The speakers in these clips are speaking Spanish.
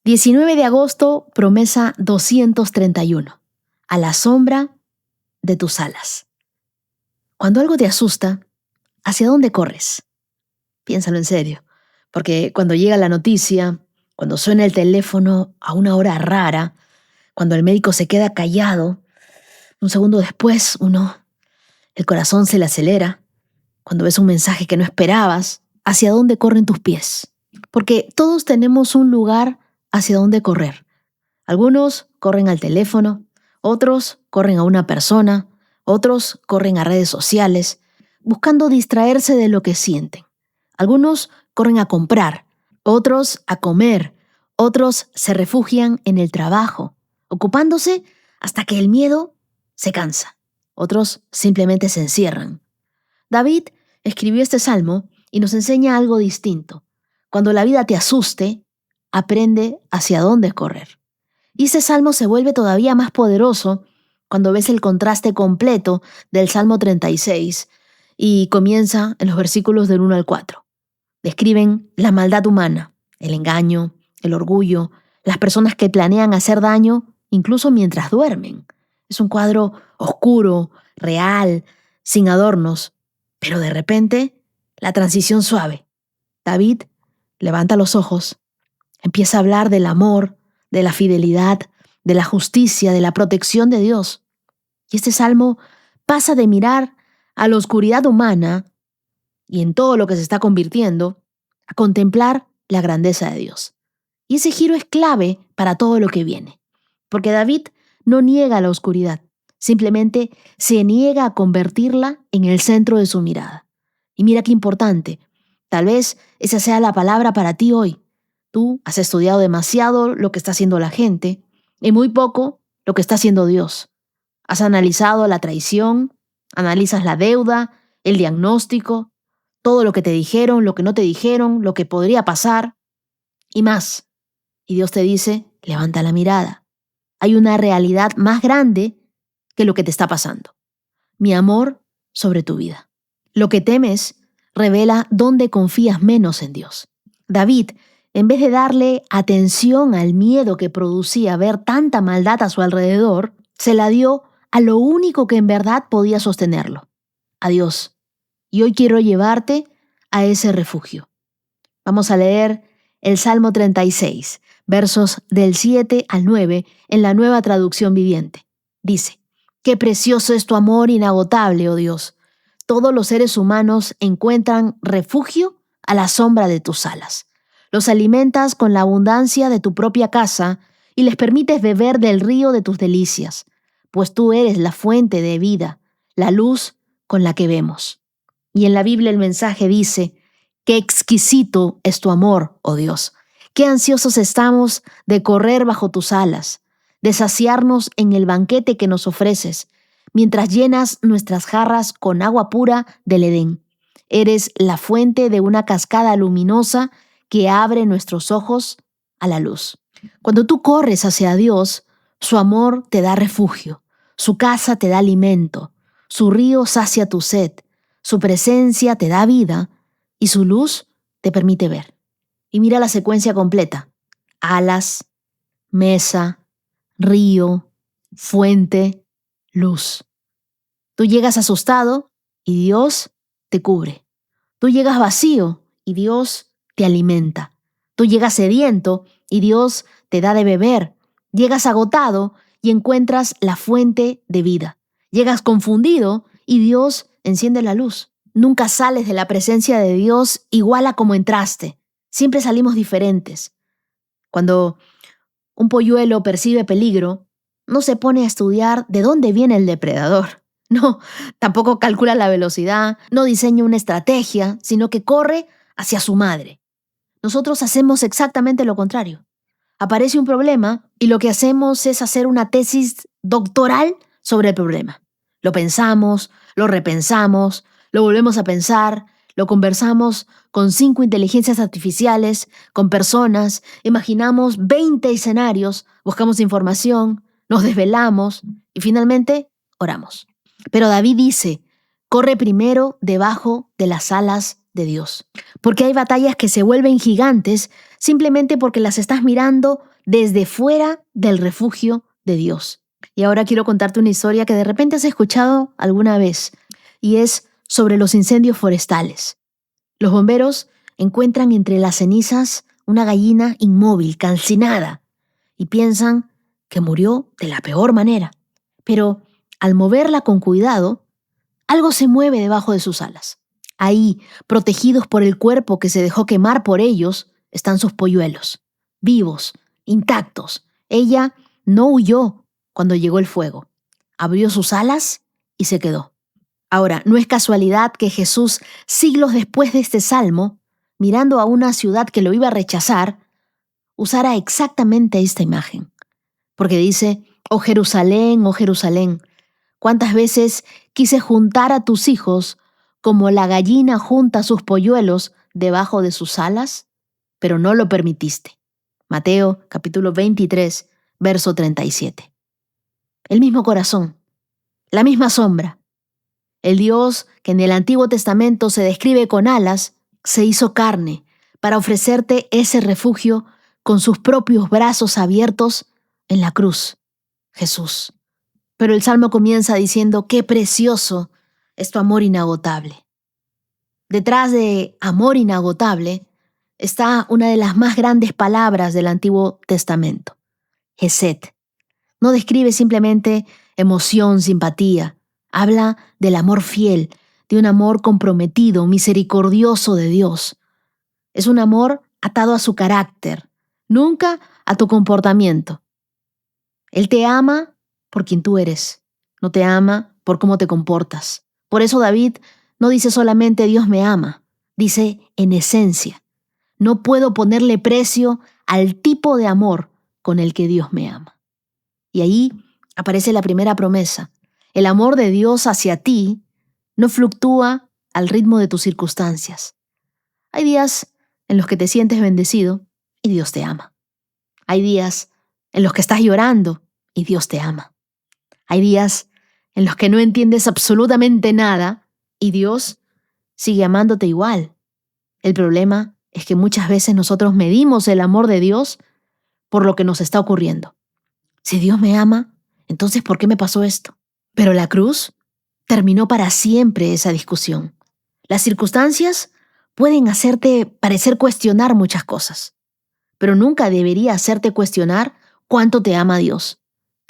19 de agosto, promesa 231. A la sombra de tus alas. Cuando algo te asusta, ¿hacia dónde corres? Piénsalo en serio, porque cuando llega la noticia, cuando suena el teléfono a una hora rara, cuando el médico se queda callado, un segundo después, el corazón se le acelera, cuando ves un mensaje que no esperabas, ¿hacia dónde corren tus pies? Porque todos tenemos un lugar hacia dónde correr. Algunos corren al teléfono, otros corren a una persona, otros corren a redes sociales, buscando distraerse de lo que sienten. Algunos corren a comprar, otros a comer, otros se refugian en el trabajo, ocupándose hasta que el miedo se cansa. Otros simplemente se encierran. David escribió este salmo y nos enseña algo distinto. Cuando la vida te asuste, aprende hacia dónde correr. Y ese salmo se vuelve todavía más poderoso cuando ves el contraste completo del Salmo 36 y comienza en los versículos del 1 al 4. Describen la maldad humana, el engaño, el orgullo, las personas que planean hacer daño incluso mientras duermen. Es un cuadro oscuro, real, sin adornos, pero de repente la transición suave. David levanta los ojos, empieza a hablar del amor, de la fidelidad, de la justicia, de la protección de Dios. Y este salmo pasa de mirar a la oscuridad humana y en todo lo que se está convirtiendo, a contemplar la grandeza de Dios. Y ese giro es clave para todo lo que viene, porque David no niega la oscuridad, simplemente se niega a convertirla en el centro de su mirada. Y mira qué importante, tal vez esa sea la palabra para ti hoy. Tú has estudiado demasiado lo que está haciendo la gente y muy poco lo que está haciendo Dios. Has analizado la traición, analizas la deuda, el diagnóstico, todo lo que te dijeron, lo que no te dijeron, lo que podría pasar y más. Y Dios te dice, levanta la mirada. Hay una realidad más grande que lo que te está pasando. Mi amor sobre tu vida. Lo que temes revela dónde confías menos en Dios. David, en vez de darle atención al miedo que producía ver tanta maldad a su alrededor, se la dio a lo único que en verdad podía sostenerlo, a Dios. Y hoy quiero llevarte a ese refugio. Vamos a leer el Salmo 36, versos del 7 al 9 en la Nueva Traducción Viviente. Dice, qué precioso es tu amor inagotable, oh Dios. Todos los seres humanos encuentran refugio a la sombra de tus alas. Los alimentas con la abundancia de tu propia casa y les permites beber del río de tus delicias, pues tú eres la fuente de vida, la luz con la que vemos. Y en la Biblia el mensaje dice, qué exquisito es tu amor, oh Dios. Qué ansiosos estamos de correr bajo tus alas, de saciarnos en el banquete que nos ofreces, mientras llenas nuestras jarras con agua pura del Edén. Eres la fuente de una cascada luminosa que abre nuestros ojos a la luz. Cuando tú corres hacia Dios, su amor te da refugio, su casa te da alimento, su río sacia tu sed, su presencia te da vida y su luz te permite ver. Y mira la secuencia completa. Alas, mesa, río, fuente, luz. Tú llegas asustado y Dios te cubre. Tú llegas vacío y Dios te alimenta. Tú llegas sediento y Dios te da de beber. Llegas agotado y encuentras la fuente de vida. Llegas confundido y Dios enciende la luz. Nunca sales de la presencia de Dios igual a como entraste. Siempre salimos diferentes. Cuando un polluelo percibe peligro, no se pone a estudiar de dónde viene el depredador. No, tampoco calcula la velocidad, no diseña una estrategia, sino que corre hacia su madre. Nosotros hacemos exactamente lo contrario. Aparece un problema y lo que hacemos es hacer una tesis doctoral sobre el problema. Lo pensamos, lo repensamos, lo volvemos a pensar, lo conversamos con 5 inteligencias artificiales, con personas, imaginamos 20 escenarios, buscamos información, nos desvelamos y finalmente oramos. Pero David dice, corre primero debajo de las alas de Dios, porque hay batallas que se vuelven gigantes simplemente porque las estás mirando desde fuera del refugio de Dios. Y ahora quiero contarte una historia que de repente has escuchado alguna vez, y es sobre los incendios forestales. Los bomberos encuentran entre las cenizas una gallina inmóvil, calcinada, y piensan que murió de la peor manera. Pero al moverla con cuidado, algo se mueve debajo de sus alas. Ahí, protegidos por el cuerpo que se dejó quemar por ellos, están sus polluelos, vivos, intactos. Ella no huyó cuando llegó el fuego. Abrió sus alas y se quedó. Ahora, no es casualidad que Jesús, siglos después de este salmo, mirando a una ciudad que lo iba a rechazar, usara exactamente esta imagen. Porque dice, oh Jerusalén, cuántas veces quise juntar a tus hijos como la gallina junta sus polluelos debajo de sus alas, pero no lo permitiste. Mateo capítulo 23, verso 37. El mismo corazón, la misma sombra. El Dios que en el Antiguo Testamento se describe con alas, se hizo carne para ofrecerte ese refugio con sus propios brazos abiertos en la cruz, Jesús. Pero el Salmo comienza diciendo, qué precioso es tu amor inagotable. Detrás de amor inagotable está una de las más grandes palabras del Antiguo Testamento, Hesed. No describe simplemente emoción, simpatía. Habla del amor fiel, de un amor comprometido, misericordioso de Dios. Es un amor atado a su carácter, nunca a tu comportamiento. Él te ama por quien tú eres, no te ama por cómo te comportas. Por eso David no dice solamente Dios me ama, dice en esencia. No puedo ponerle precio al tipo de amor con el que Dios me ama. Y ahí aparece la primera promesa. El amor de Dios hacia ti no fluctúa al ritmo de tus circunstancias. Hay días en los que te sientes bendecido y Dios te ama. Hay días en los que estás llorando y Dios te ama. Hay días en los que no entiendes absolutamente nada y Dios sigue amándote igual. El problema es que muchas veces nosotros medimos el amor de Dios por lo que nos está ocurriendo. Si Dios me ama, entonces ¿por qué me pasó esto? Pero la cruz terminó para siempre esa discusión. Las circunstancias pueden hacerte parecer cuestionar muchas cosas, pero nunca debería hacerte cuestionar cuánto te ama Dios.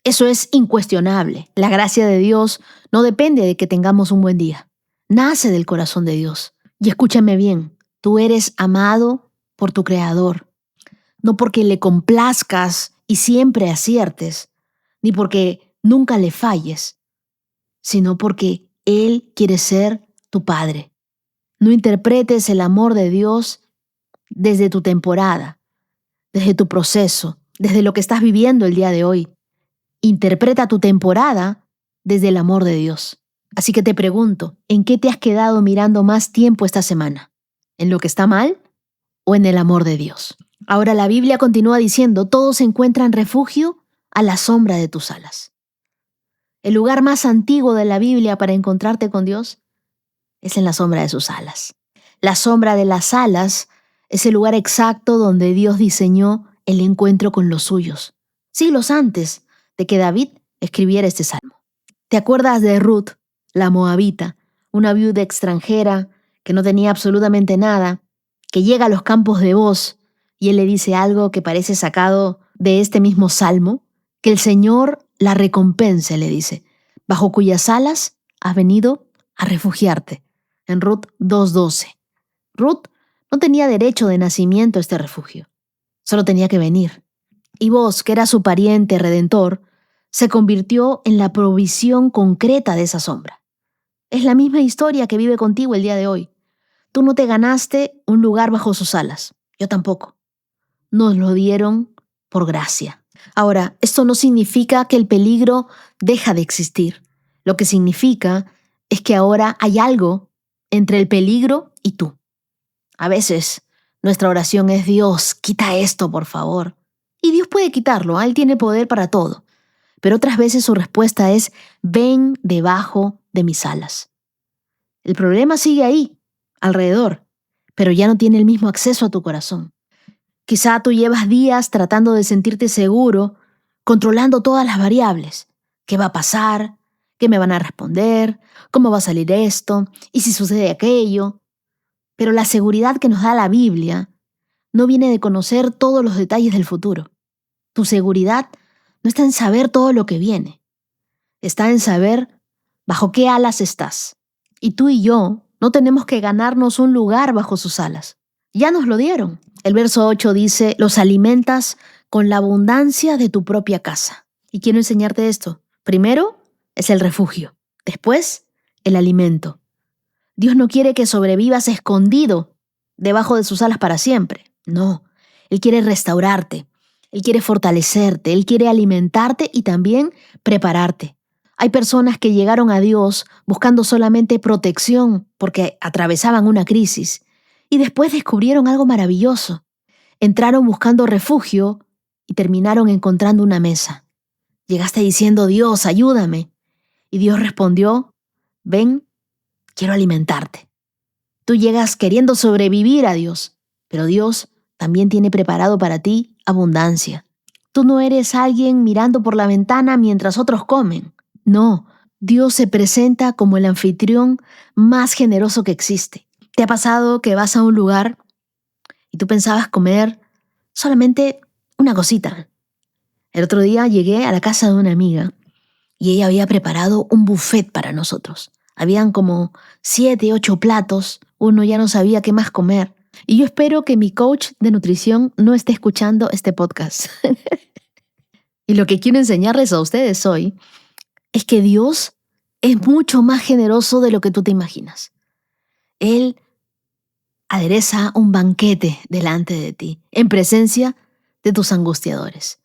Eso es incuestionable. La gracia de Dios no depende de que tengamos un buen día. Nace del corazón de Dios. Y escúchame bien, tú eres amado por tu Creador, no porque le complazcas y siempre aciertes, ni porque nunca le falles, sino porque Él quiere ser tu Padre. No interpretes el amor de Dios desde tu temporada, desde tu proceso, desde lo que estás viviendo el día de hoy. Interpreta tu temporada desde el amor de Dios. Así que te pregunto, ¿en qué te has quedado mirando más tiempo esta semana? ¿En lo que está mal o en el amor de Dios? Ahora la Biblia continúa diciendo, todos encuentran refugio a la sombra de tus alas. El lugar más antiguo de la Biblia para encontrarte con Dios es en la sombra de sus alas. La sombra de las alas es el lugar exacto donde Dios diseñó el encuentro con los suyos, siglos antes de que David escribiera este salmo. ¿Te acuerdas de Ruth, la moabita, una viuda extranjera que no tenía absolutamente nada, que llega a los campos de Booz y él le dice algo que parece sacado de este mismo salmo? Que el Señor la recompense, le dice, bajo cuyas alas has venido a refugiarte. En Ruth 2:12. Ruth no tenía derecho de nacimiento a este refugio, solo tenía que venir. Y Booz, que era su pariente redentor, se convirtió en la provisión concreta de esa sombra. Es la misma historia que vive contigo el día de hoy. Tú no te ganaste un lugar bajo sus alas, yo tampoco. Nos lo dieron por gracia. Ahora, esto no significa que el peligro deja de existir. Lo que significa es que ahora hay algo entre el peligro y tú. A veces, nuestra oración es, Dios, quita esto, por favor. Y Dios puede quitarlo, Él tiene poder para todo. Pero otras veces su respuesta es, ven debajo de mis alas. El problema sigue ahí, alrededor, pero ya no tiene el mismo acceso a tu corazón. Quizá tú llevas días tratando de sentirte seguro, controlando todas las variables. ¿Qué va a pasar? ¿Qué me van a responder? ¿Cómo va a salir esto? ¿Y si sucede aquello? Pero la seguridad que nos da la Biblia no viene de conocer todos los detalles del futuro. Tu seguridad no está en saber todo lo que viene. Está en saber bajo qué alas estás. Y tú y yo no tenemos que ganarnos un lugar bajo sus alas. Ya nos lo dieron. El verso 8 dice, los alimentas con la abundancia de tu propia casa. Y quiero enseñarte esto. Primero es el refugio. Después, el alimento. Dios no quiere que sobrevivas escondido debajo de sus alas para siempre. No, Él quiere restaurarte. Él quiere fortalecerte. Él quiere alimentarte y también prepararte. Hay personas que llegaron a Dios buscando solamente protección porque atravesaban una crisis y después descubrieron algo maravilloso. Entraron buscando refugio y terminaron encontrando una mesa. Llegaste diciendo, Dios, ayúdame. Y Dios respondió, ven, quiero alimentarte. Tú llegas queriendo sobrevivir a Dios, pero Dios también tiene preparado para ti abundancia. Tú no eres alguien mirando por la ventana mientras otros comen. No, Dios se presenta como el anfitrión más generoso que existe. ¿Te ha pasado que vas a un lugar y tú pensabas comer solamente una cosita? El otro día llegué a la casa de una amiga y ella había preparado un buffet para nosotros. Habían como 7, 8 platos, uno ya no sabía qué más comer. Y yo espero que mi coach de nutrición no esté escuchando este podcast. Y lo que quiero enseñarles a ustedes hoy es que Dios es mucho más generoso de lo que tú te imaginas. Él adereza un banquete delante de ti, en presencia de tus angustiadores.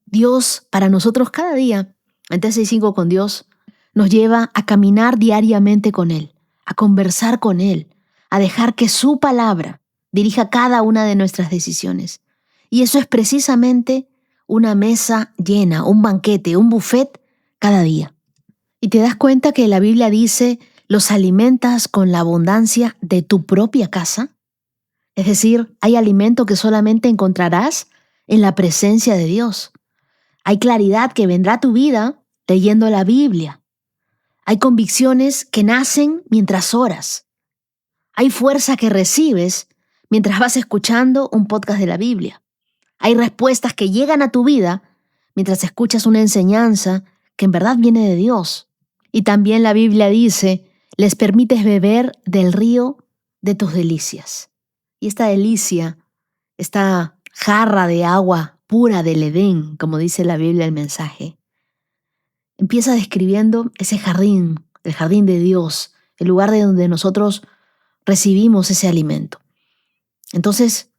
Dios, para nosotros cada día, en T65 con Dios, nos lleva a caminar diariamente con Él, a conversar con Él, a dejar que su palabra dirija cada una de nuestras decisiones. Y eso es precisamente una mesa llena, un banquete, un buffet cada día. Y te das cuenta que la Biblia dice, los alimentas con la abundancia de tu propia casa. Es decir, hay alimento que solamente encontrarás en la presencia de Dios. Hay claridad que vendrá a tu vida leyendo la Biblia. Hay convicciones que nacen mientras oras. Hay fuerza que recibes mientras vas escuchando un podcast de la Biblia. Hay respuestas que llegan a tu vida mientras escuchas una enseñanza que en verdad viene de Dios. Y también la Biblia dice, les permites beber del río de tus delicias. Y esta delicia, esta jarra de agua pura del Edén, como dice la Biblia el mensaje, empieza describiendo ese jardín, el jardín de Dios, el lugar de donde nosotros recibimos ese alimento. Entonces,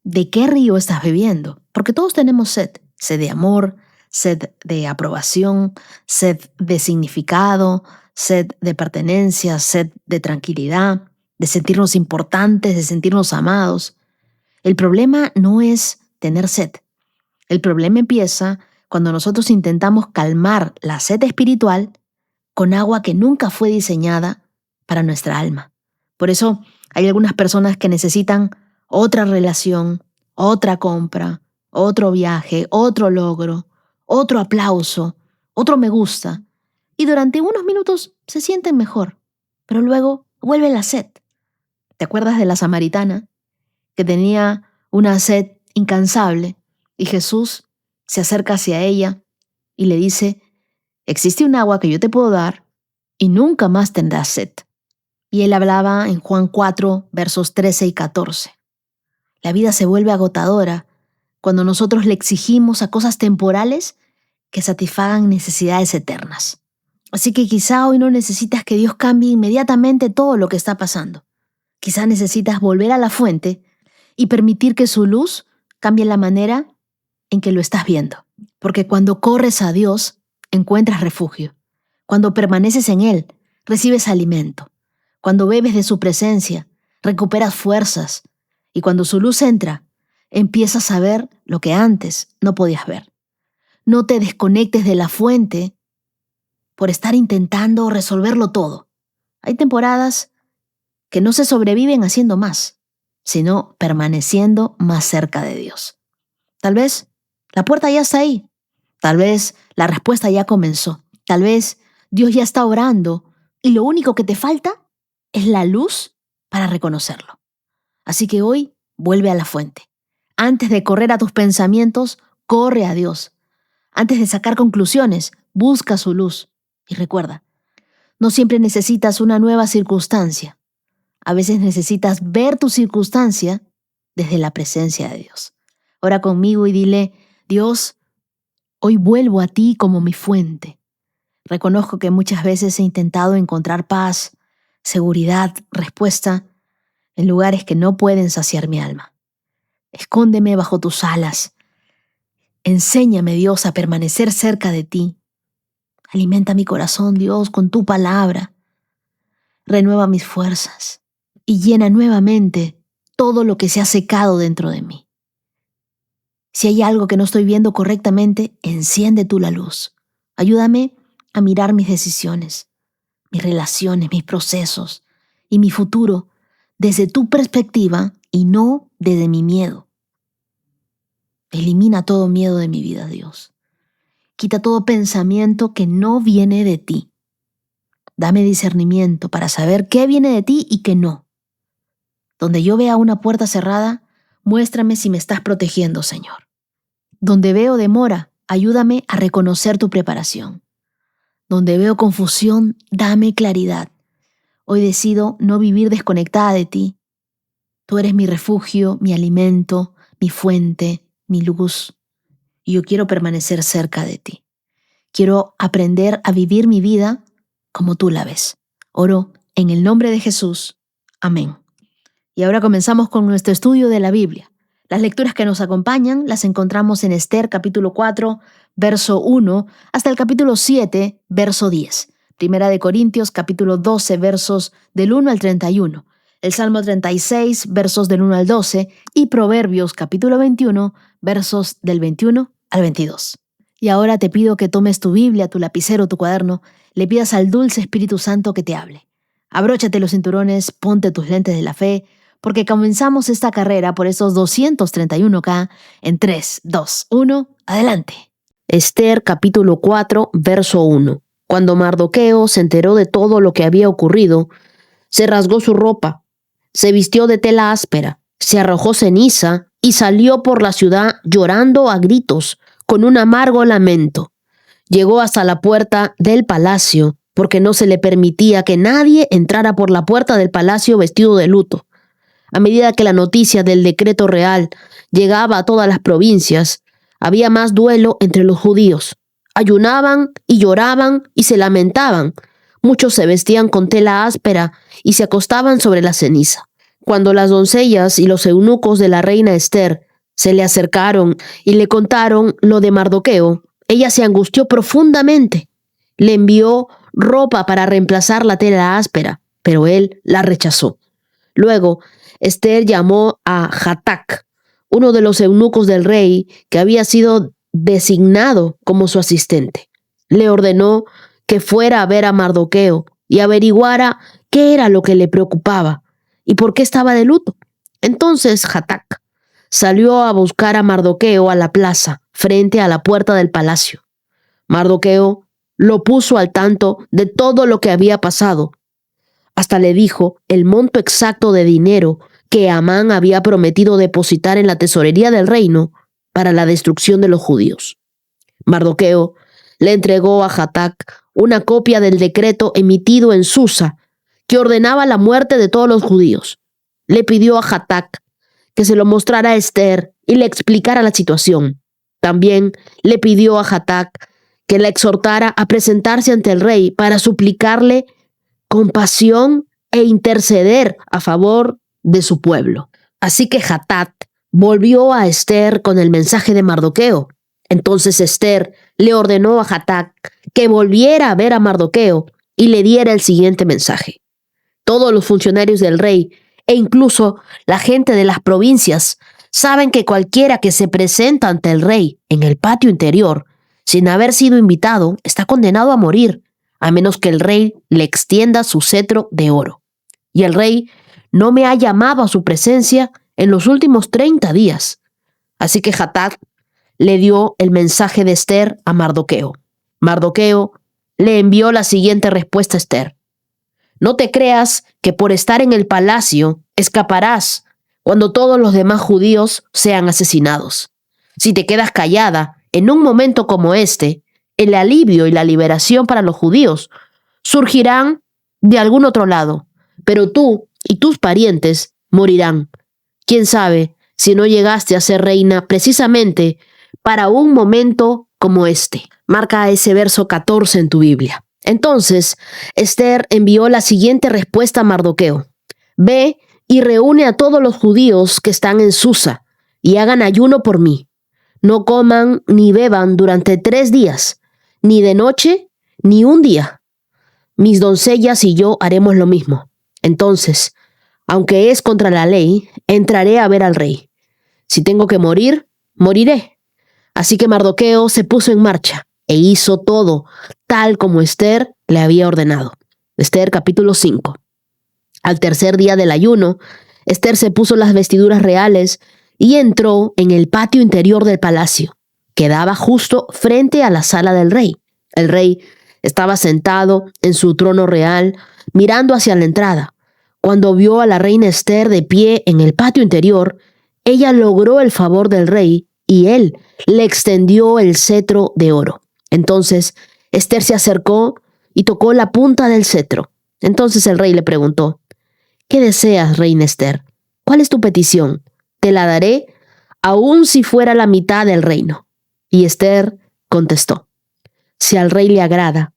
¿de qué río estás bebiendo? Porque todos tenemos sed, sed de amor, sed de aprobación, sed de significado, sed de pertenencia, sed de tranquilidad, de sentirnos importantes, de sentirnos amados. El problema no es tener sed. El problema empieza cuando nosotros intentamos calmar la sed espiritual con agua que nunca fue diseñada para nuestra alma. Por eso hay algunas personas que necesitan otra relación, otra compra, otro viaje, otro logro, otro aplauso, otro me gusta, y durante unos minutos se sienten mejor, pero luego vuelve la sed. ¿Te acuerdas de la samaritana que tenía una sed incansable y Jesús se acerca hacia ella y le dice, existe un agua que yo te puedo dar y nunca más tendrás sed? Y él hablaba en Juan 4, versos 13 y 14. La vida se vuelve agotadora cuando nosotros le exigimos a cosas temporales que satisfagan necesidades eternas. Así que quizá hoy no necesitas que Dios cambie inmediatamente todo lo que está pasando. Quizá necesitas volver a la fuente y permitir que su luz cambie la manera en que lo estás viendo. Porque cuando corres a Dios, encuentras refugio. Cuando permaneces en Él, recibes alimento. Cuando bebes de su presencia, recuperas fuerzas. Y cuando su luz entra, empiezas a ver lo que antes no podías ver. No te desconectes de la fuente por estar intentando resolverlo todo. Hay temporadas que no se sobreviven haciendo más, sino permaneciendo más cerca de Dios. Tal vez la puerta ya está ahí. Tal vez la respuesta ya comenzó. Tal vez Dios ya está orando y lo único que te falta es la luz para reconocerlo. Así que hoy vuelve a la fuente. Antes de correr a tus pensamientos, corre a Dios. Antes de sacar conclusiones, busca su luz. Y recuerda, no siempre necesitas una nueva circunstancia. A veces necesitas ver tu circunstancia desde la presencia de Dios. Ora conmigo y dile: Dios, hoy vuelvo a ti como mi fuente. Reconozco que muchas veces he intentado encontrar paz, seguridad, respuesta en lugares que no pueden saciar mi alma. Escóndeme bajo tus alas. Enséñame, Dios, a permanecer cerca de ti. Alimenta mi corazón, Dios, con tu palabra. Renueva mis fuerzas y llena nuevamente todo lo que se ha secado dentro de mí. Si hay algo que no estoy viendo correctamente, enciende tú la luz. Ayúdame a mirar mis decisiones, mis relaciones, mis procesos y mi futuro desde tu perspectiva y no desde mi miedo. Elimina todo miedo de mi vida, Dios. Quita todo pensamiento que no viene de ti. Dame discernimiento para saber qué viene de ti y qué no. Donde yo vea una puerta cerrada, muéstrame si me estás protegiendo, Señor. Donde veo demora, ayúdame a reconocer tu preparación. Donde veo confusión, dame claridad. Hoy decido no vivir desconectada de ti. Tú eres mi refugio, mi alimento, mi fuente, mi luz. Y yo quiero permanecer cerca de ti. Quiero aprender a vivir mi vida como tú la ves. Oro en el nombre de Jesús. Amén. Y ahora comenzamos con nuestro estudio de la Biblia. Las lecturas que nos acompañan las encontramos en Esther capítulo 4, verso 1, hasta el capítulo 7, verso 10. Primera de Corintios capítulo 12, versos del 1 al 31. El Salmo 36, versos del 1 al 12. Y Proverbios capítulo 21, versos del 21 al 22. Y ahora te pido que tomes tu Biblia, tu lapicero, tu cuaderno, le pidas al dulce Espíritu Santo que te hable. Abróchate los cinturones, ponte tus lentes de la fe, porque comenzamos esta carrera por esos 231K en 3, 2, 1, adelante. Esther capítulo 4, verso 1. Cuando Mardoqueo se enteró de todo lo que había ocurrido, se rasgó su ropa, se vistió de tela áspera, se arrojó ceniza y salió por la ciudad llorando a gritos, con un amargo lamento. Llegó hasta la puerta del palacio, porque no se le permitía que nadie entrara por la puerta del palacio vestido de luto. A medida que la noticia del decreto real llegaba a todas las provincias, había más duelo entre los judíos. Ayunaban y lloraban y se lamentaban. Muchos se vestían con tela áspera y se acostaban sobre la ceniza. Cuando las doncellas y los eunucos de la reina Esther se le acercaron y le contaron lo de Mardoqueo, ella se angustió profundamente. Le envió ropa para reemplazar la tela áspera, pero él la rechazó. Luego, Esther llamó a Hatac, uno de los eunucos del rey que había sido designado como su asistente. Le ordenó que fuera a ver a Mardoqueo y averiguara qué era lo que le preocupaba y por qué estaba de luto. Entonces Hatac salió a buscar a Mardoqueo a la plaza, frente a la puerta del palacio. Mardoqueo lo puso al tanto de todo lo que había pasado. Hasta le dijo el monto exacto de dinero que Amán había prometido depositar en la tesorería del reino para la destrucción de los judíos. Mardoqueo le entregó a Hatac una copia del decreto emitido en Susa, que ordenaba la muerte de todos los judíos. Le pidió a Hatac que se lo mostrara a Esther y le explicara la situación. También le pidió a Hatac que la exhortara a presentarse ante el rey para suplicarle compasión e interceder a favor de su pueblo. Así que Hatac volvió a Esther con el mensaje de Mardoqueo. Entonces Esther le ordenó a Hatac que volviera a ver a Mardoqueo y le diera el siguiente mensaje. Todos los funcionarios del rey e incluso la gente de las provincias saben que cualquiera que se presenta ante el rey en el patio interior sin haber sido invitado está condenado a morir, a menos que el rey le extienda su cetro de oro. Y el rey no me ha llamado a su presencia en los últimos 30 días. Así que Hathach le dio el mensaje de Esther a Mardoqueo. Mardoqueo le envió la siguiente respuesta a Esther: no te creas que por estar en el palacio escaparás cuando todos los demás judíos sean asesinados. Si te quedas callada en un momento como este, el alivio y la liberación para los judíos surgirán de algún otro lado, pero tú y tus parientes morirán. ¿Quién sabe si no llegaste a ser reina precisamente para un momento como este? Marca ese verso 14 en tu Biblia. Entonces, Esther envió la siguiente respuesta a Mardoqueo: ve y reúne a todos los judíos que están en Susa y hagan ayuno por mí. No coman ni beban durante 3 días, ni de noche ni un día. Mis doncellas y yo haremos lo mismo. Entonces, aunque es contra la ley, entraré a ver al rey. Si tengo que morir, moriré. Así que Mardoqueo se puso en marcha e hizo todo tal como Esther le había ordenado. Esther capítulo 5. Al tercer día del ayuno, Esther se puso las vestiduras reales y entró en el patio interior del palacio, que daba justo frente a la sala del rey. El rey estaba sentado en su trono real, mirando hacia la entrada. Cuando vio a la reina Esther de pie en el patio interior, ella logró el favor del rey y él le extendió el cetro de oro. Entonces Esther se acercó y tocó la punta del cetro. Entonces el rey le preguntó: ¿qué deseas, reina Esther? ¿Cuál es tu petición? Te la daré, aun si fuera la mitad del reino. Y Esther contestó: si al rey le agrada,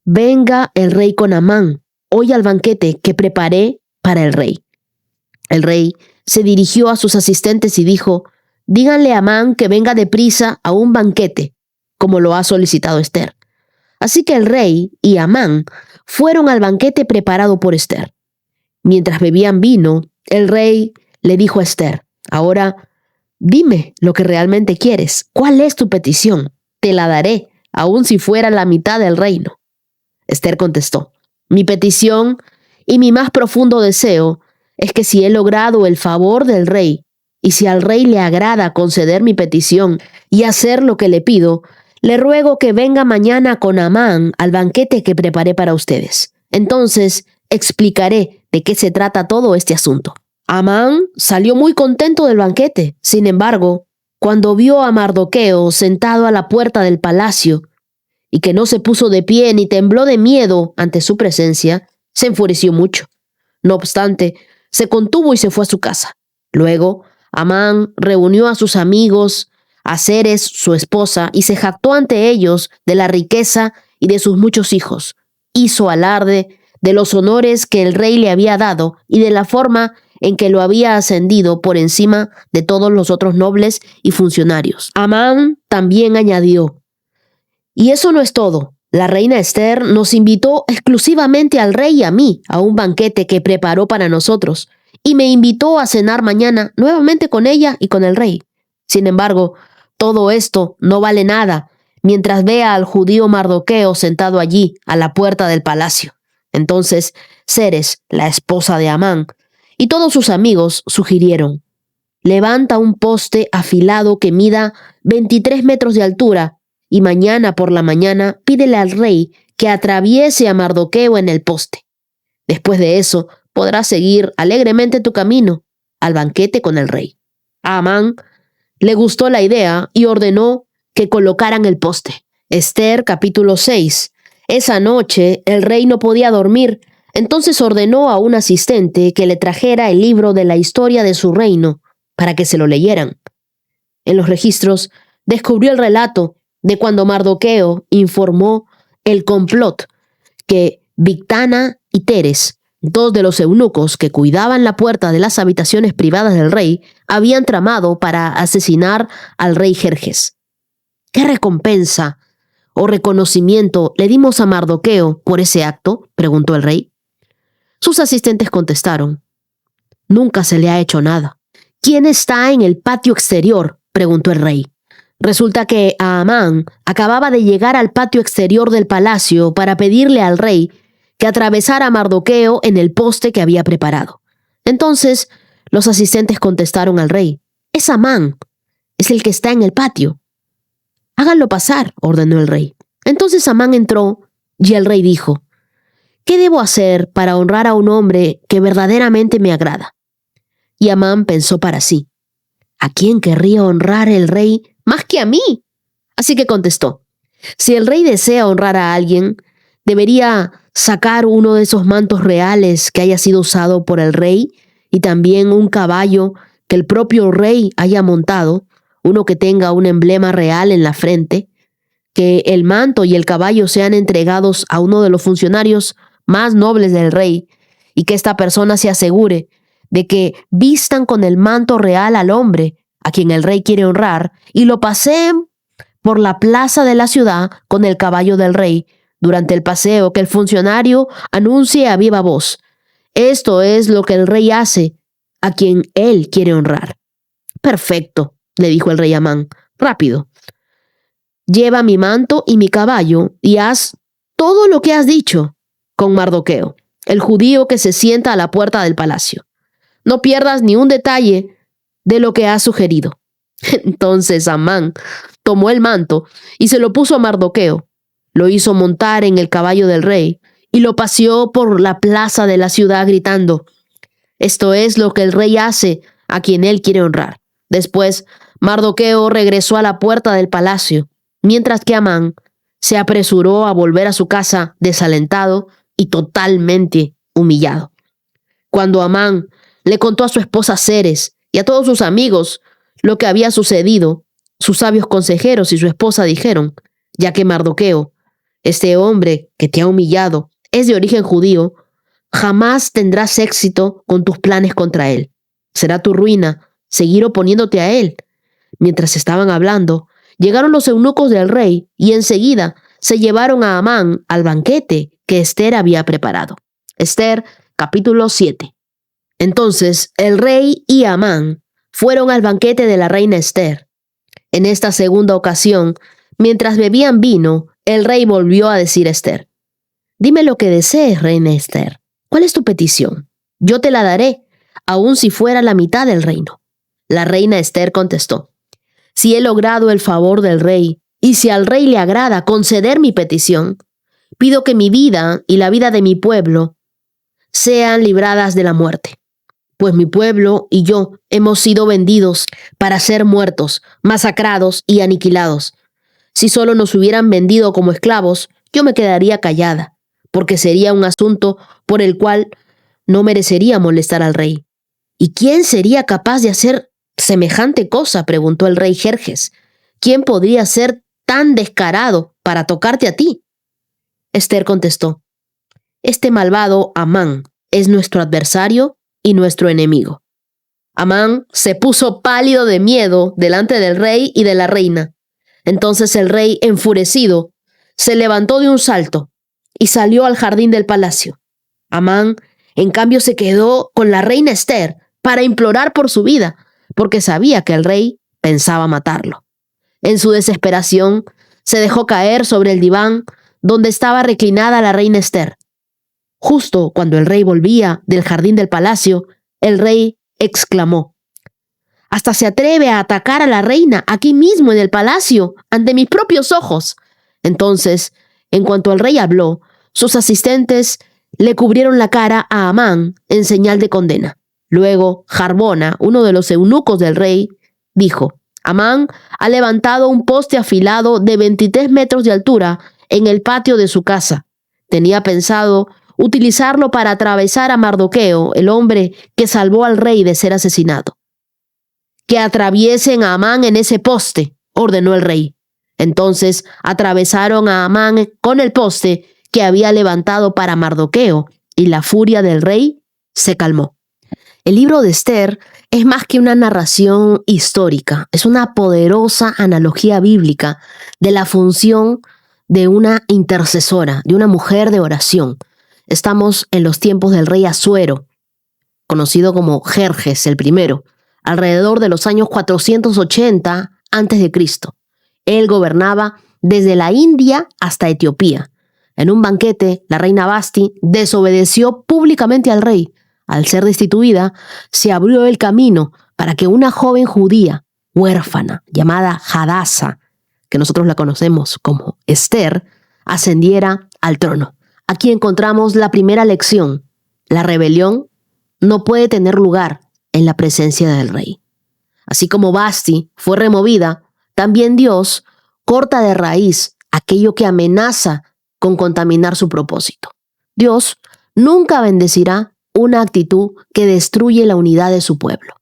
venga el rey con Amán hoy al banquete que preparé para el rey. El rey se dirigió a sus asistentes y dijo: díganle a Amán que venga deprisa a un banquete, como lo ha solicitado Esther. Así que el rey y Amán fueron al banquete preparado por Esther. Mientras bebían vino, el rey le dijo a Esther: ahora dime lo que realmente quieres. ¿Cuál es tu petición? Te la daré, aun si fuera la mitad del reino. Esther contestó: mi petición y mi más profundo deseo es que si he logrado el favor del rey, y si al rey le agrada conceder mi petición y hacer lo que le pido, le ruego que venga mañana con Amán al banquete que preparé para ustedes. Entonces explicaré de qué se trata todo este asunto. Amán salió muy contento del banquete. Sin embargo, cuando vio a Mardoqueo sentado a la puerta del palacio y que no se puso de pie ni tembló de miedo ante su presencia, se enfureció mucho. No obstante, se contuvo y se fue a su casa. Luego, Amán reunió a sus amigos, a Zeres, su esposa, y se jactó ante ellos de la riqueza y de sus muchos hijos. Hizo alarde de los honores que el rey le había dado y de la forma en que lo había ascendido por encima de todos los otros nobles y funcionarios. Amán también añadió: y eso no es todo. La reina Esther nos invitó exclusivamente al rey y a mí a un banquete que preparó para nosotros, y me invitó a cenar mañana nuevamente con ella y con el rey. Sin embargo, todo esto no vale nada mientras vea al judío Mardoqueo sentado allí a la puerta del palacio. Entonces Zeres, la esposa de Amán, y todos sus amigos sugirieron: levanta un poste afilado que mida 23 metros de altura y mañana por la mañana pídele al rey que atraviese a Mardoqueo en el poste. Después de eso podrás seguir alegremente tu camino al banquete con el rey. A Amán le gustó la idea y ordenó que colocaran el poste. Esther capítulo 6. Esa noche el rey no podía dormir, entonces ordenó a un asistente que le trajera el libro de la historia de su reino para que se lo leyeran. En los registros descubrió el relato de cuando Mardoqueo informó el complot que Bigtana y Teres, dos de los eunucos que cuidaban la puerta de las habitaciones privadas del rey, habían tramado para asesinar al rey Jerjes. ¿Qué recompensa o reconocimiento le dimos a Mardoqueo por ese acto?, preguntó el rey. Sus asistentes contestaron: nunca se le ha hecho nada. ¿Quién está en el patio exterior?, preguntó el rey. Resulta que Amán acababa de llegar al patio exterior del palacio para pedirle al rey que atravesara a Mardoqueo en el poste que había preparado. Entonces Los asistentes contestaron al rey: «Es Amán, es el que está en el patio». «Háganlo pasar», ordenó el rey. Entonces Amán entró y el rey dijo: «¿Qué debo hacer para honrar a un hombre que verdaderamente me agrada?». Y Amán pensó para sí: «¿A quién querría honrar el rey más que a mí?». Así que contestó: «Si el rey desea honrar a alguien, debería sacar uno de esos mantos reales que haya sido usado por el rey y también un caballo que el propio rey haya montado, uno que tenga un emblema real en la frente, que el manto y el caballo sean entregados a uno de los funcionarios más nobles del rey y que esta persona se asegure de que vistan con el manto real al hombre a quien el rey quiere honrar y lo paseen por la plaza de la ciudad con el caballo del rey. Durante el paseo, que el funcionario anuncie a viva voz: esto es lo que el rey hace a quien él quiere honrar». «Perfecto», le dijo el rey a Amán. «Rápido. Lleva mi manto y mi caballo y haz todo lo que has dicho con Mardoqueo, el judío que se sienta a la puerta del palacio. No pierdas ni un detalle de lo que has sugerido». Entonces Amán tomó el manto y se lo puso a Mardoqueo. Lo hizo montar en el caballo del rey y lo paseó por la plaza de la ciudad gritando: «Esto es lo que el rey hace a quien él quiere honrar». Después, Mardoqueo regresó a la puerta del palacio, mientras que Amán se apresuró a volver a su casa desalentado y totalmente humillado. Cuando Amán le contó a su esposa Zeres y a todos sus amigos lo que había sucedido, sus sabios consejeros y su esposa dijeron: «Ya que Mardoqueo, este hombre que te ha humillado, es de origen judío, jamás tendrás éxito con tus planes contra él. Será tu ruina seguir oponiéndote a él». Mientras estaban hablando, llegaron los eunucos del rey y enseguida se llevaron a Amán al banquete que Ester había preparado. Ester, capítulo 7. Entonces el rey y Amán fueron al banquete de la reina Ester. En esta segunda ocasión, mientras bebían vino, el rey volvió a decir a Ester: «Dime lo que desees, reina Ester. ¿Cuál es tu petición? Yo te la daré, aun si fuera la mitad del reino». La reina Ester contestó: «Si he logrado el favor del rey, y si al rey le agrada conceder mi petición, pido que mi vida y la vida de mi pueblo sean libradas de la muerte. Pues mi pueblo y yo hemos sido vendidos para ser muertos, masacrados y aniquilados. Si solo nos hubieran vendido como esclavos, yo me quedaría callada, porque sería un asunto por el cual no merecería molestar al rey». «¿Y quién sería capaz de hacer semejante cosa?», preguntó el rey Jerjes. «¿Quién podría ser tan descarado para tocarte a ti?». Ester contestó: «Este malvado Amán es nuestro adversario y nuestro enemigo». Amán se puso pálido de miedo delante del rey y de la reina. Entonces el rey, enfurecido, se levantó de un salto y salió al jardín del palacio. Amán, en cambio, se quedó con la reina Ester para implorar por su vida, porque sabía que el rey pensaba matarlo. En su desesperación, se dejó caer sobre el diván donde estaba reclinada la reina Ester. Justo cuando el rey volvía del jardín del palacio, el rey exclamó: «Hasta se atreve a atacar a la reina aquí mismo en el palacio, ante mis propios ojos». Entonces, en cuanto el rey habló, sus asistentes le cubrieron la cara a Amán en señal de condena. Luego, Jarbona, uno de los eunucos del rey, dijo: «Amán ha levantado un poste afilado de 23 metros de altura en el patio de su casa. Tenía pensado utilizarlo para atravesar a Mardoqueo, el hombre que salvó al rey de ser asesinado». «Que atraviesen a Amán en ese poste», ordenó el rey. Entonces atravesaron a Amán con el poste que había levantado para Mardoqueo, y la furia del rey se calmó. El libro de Ester es más que una narración histórica, es una poderosa analogía bíblica de la función de una intercesora, de una mujer de oración. Estamos en los tiempos del rey Asuero, conocido como Jerjes el primero, alrededor de los años 480 a.C. Él gobernaba desde la India hasta Etiopía. En un banquete, la reina Vasti desobedeció públicamente al rey, al ser destituida, se abrió el camino para que una joven judía huérfana llamada Hadasa, que nosotros la conocemos como Esther, ascendiera al trono. Aquí encontramos la primera lección. La rebelión no puede tener lugar en la presencia del rey. Así como Vasti fue removida, también Dios corta de raíz aquello que amenaza con contaminar su propósito. Dios nunca bendecirá una actitud que destruye la unidad de su pueblo.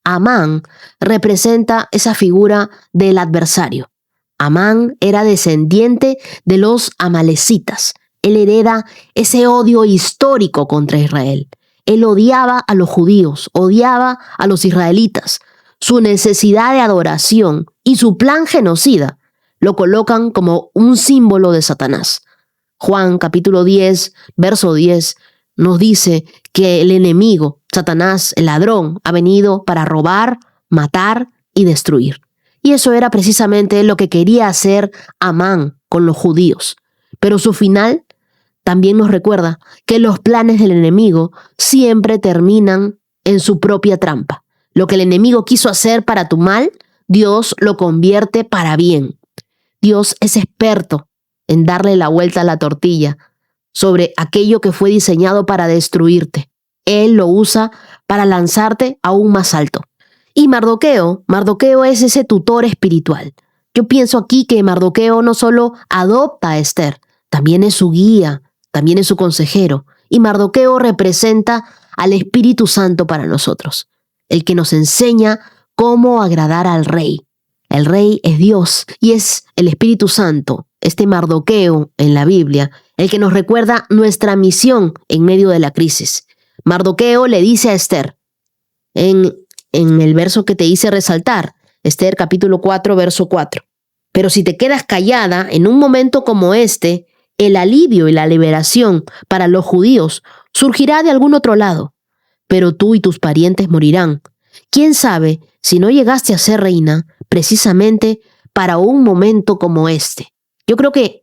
Amán representa esa figura del adversario. Amán era descendiente de los amalecitas. Él hereda ese odio histórico contra Israel. Él odiaba a los judíos, odiaba a los israelitas. Su necesidad de adoración y su plan genocida lo colocan como un símbolo de Satanás. Juan capítulo 10, verso 10, nos dice que el enemigo, Satanás, el ladrón, ha venido para robar, matar y destruir. Y eso era precisamente lo que quería hacer Amán con los judíos. Pero su final también nos recuerda que los planes del enemigo siempre terminan en su propia trampa. Lo que el enemigo quiso hacer para tu mal, Dios lo convierte para bien. Dios es experto en darle la vuelta a la tortilla sobre aquello que fue diseñado para destruirte. Él lo usa para lanzarte aún más alto. Y Mardoqueo es ese tutor espiritual. Yo pienso aquí que Mardoqueo no solo adopta a Esther, también es su guía, también es su consejero. Y Mardoqueo representa al Espíritu Santo para nosotros, el que nos enseña cómo agradar al rey. El rey es Dios y es el Espíritu Santo, este Mardoqueo en la Biblia, el que nos recuerda nuestra misión en medio de la crisis. Mardoqueo le dice a Esther, en el verso que te hice resaltar, Esther capítulo 4, verso 4. Pero si te quedas callada en un momento como este, el alivio y la liberación para los judíos surgirá de algún otro lado, pero tú y tus parientes morirán. ¿Quién sabe si no llegaste a ser reina precisamente para un momento como este? Yo creo que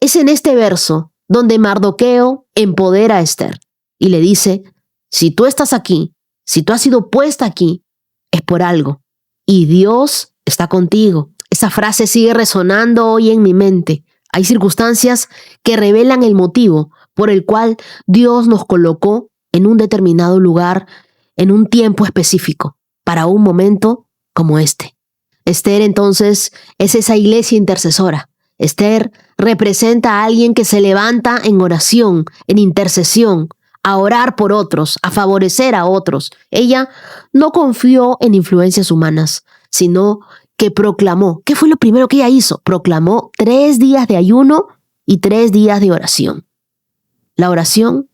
es en este verso donde Mardoqueo empodera a Esther y le dice, si tú estás aquí, si tú has sido puesta aquí, es por algo. Y Dios está contigo. Esa frase sigue resonando hoy en mi mente. Hay circunstancias que revelan el motivo por el cual Dios nos colocó en un determinado lugar, en un tiempo específico, para un momento como este. Esther entonces es esa iglesia intercesora. Esther representa a alguien que se levanta en oración, en intercesión, a orar por otros, a favorecer a otros. Ella no confió en influencias humanas, sino que proclamó. ¿Qué fue lo primero que ella hizo? Proclamó 3 días de ayuno y 3 días de oración. La oración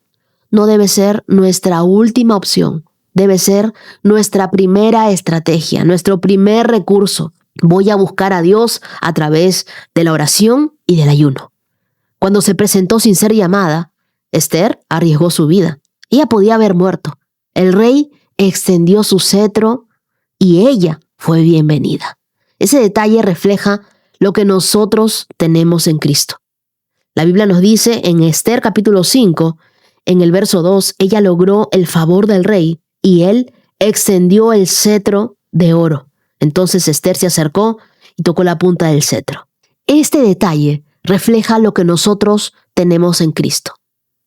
no debe ser nuestra última opción, debe ser nuestra primera estrategia, nuestro primer recurso. Voy a buscar a Dios a través de la oración y del ayuno. Cuando se presentó sin ser llamada, Esther arriesgó su vida. Ella podía haber muerto. El rey extendió su cetro y ella fue bienvenida. Ese detalle refleja lo que nosotros tenemos en Cristo. La Biblia nos dice en Esther capítulo 5, en el verso 2, ella logró el favor del rey y él extendió el cetro de oro. Entonces Esther se acercó y tocó la punta del cetro. Este detalle refleja lo que nosotros tenemos en Cristo.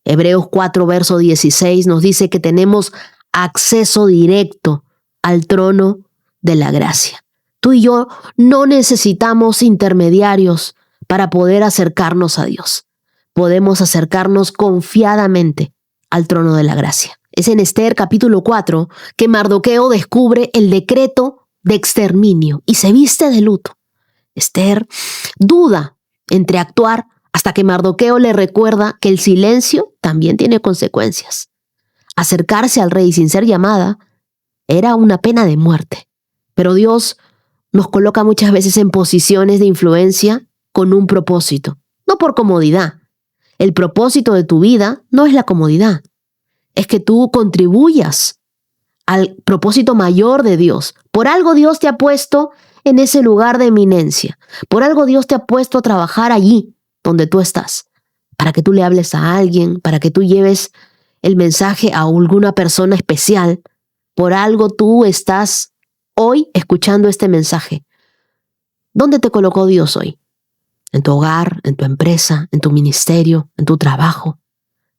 Hebreos 4, verso 16 nos dice que tenemos acceso directo al trono de la gracia. Tú y yo no necesitamos intermediarios para poder acercarnos a Dios. Podemos acercarnos confiadamente al trono de la gracia. Es en Esther capítulo 4 que Mardoqueo descubre el decreto de exterminio y se viste de luto. Esther duda entre actuar hasta que Mardoqueo le recuerda que el silencio también tiene consecuencias. Acercarse al rey sin ser llamada era una pena de muerte. Pero Dios nos coloca muchas veces en posiciones de influencia con un propósito, no por comodidad. El propósito de tu vida no es la comodidad, es que tú contribuyas al propósito mayor de Dios. Por algo Dios te ha puesto en ese lugar de eminencia. Por algo Dios te ha puesto a trabajar allí donde tú estás, para que tú le hables a alguien, para que tú lleves el mensaje a alguna persona especial. Por algo tú estás hoy escuchando este mensaje. ¿Dónde te colocó Dios hoy? ¿En tu hogar, en tu empresa, en tu ministerio, en tu trabajo?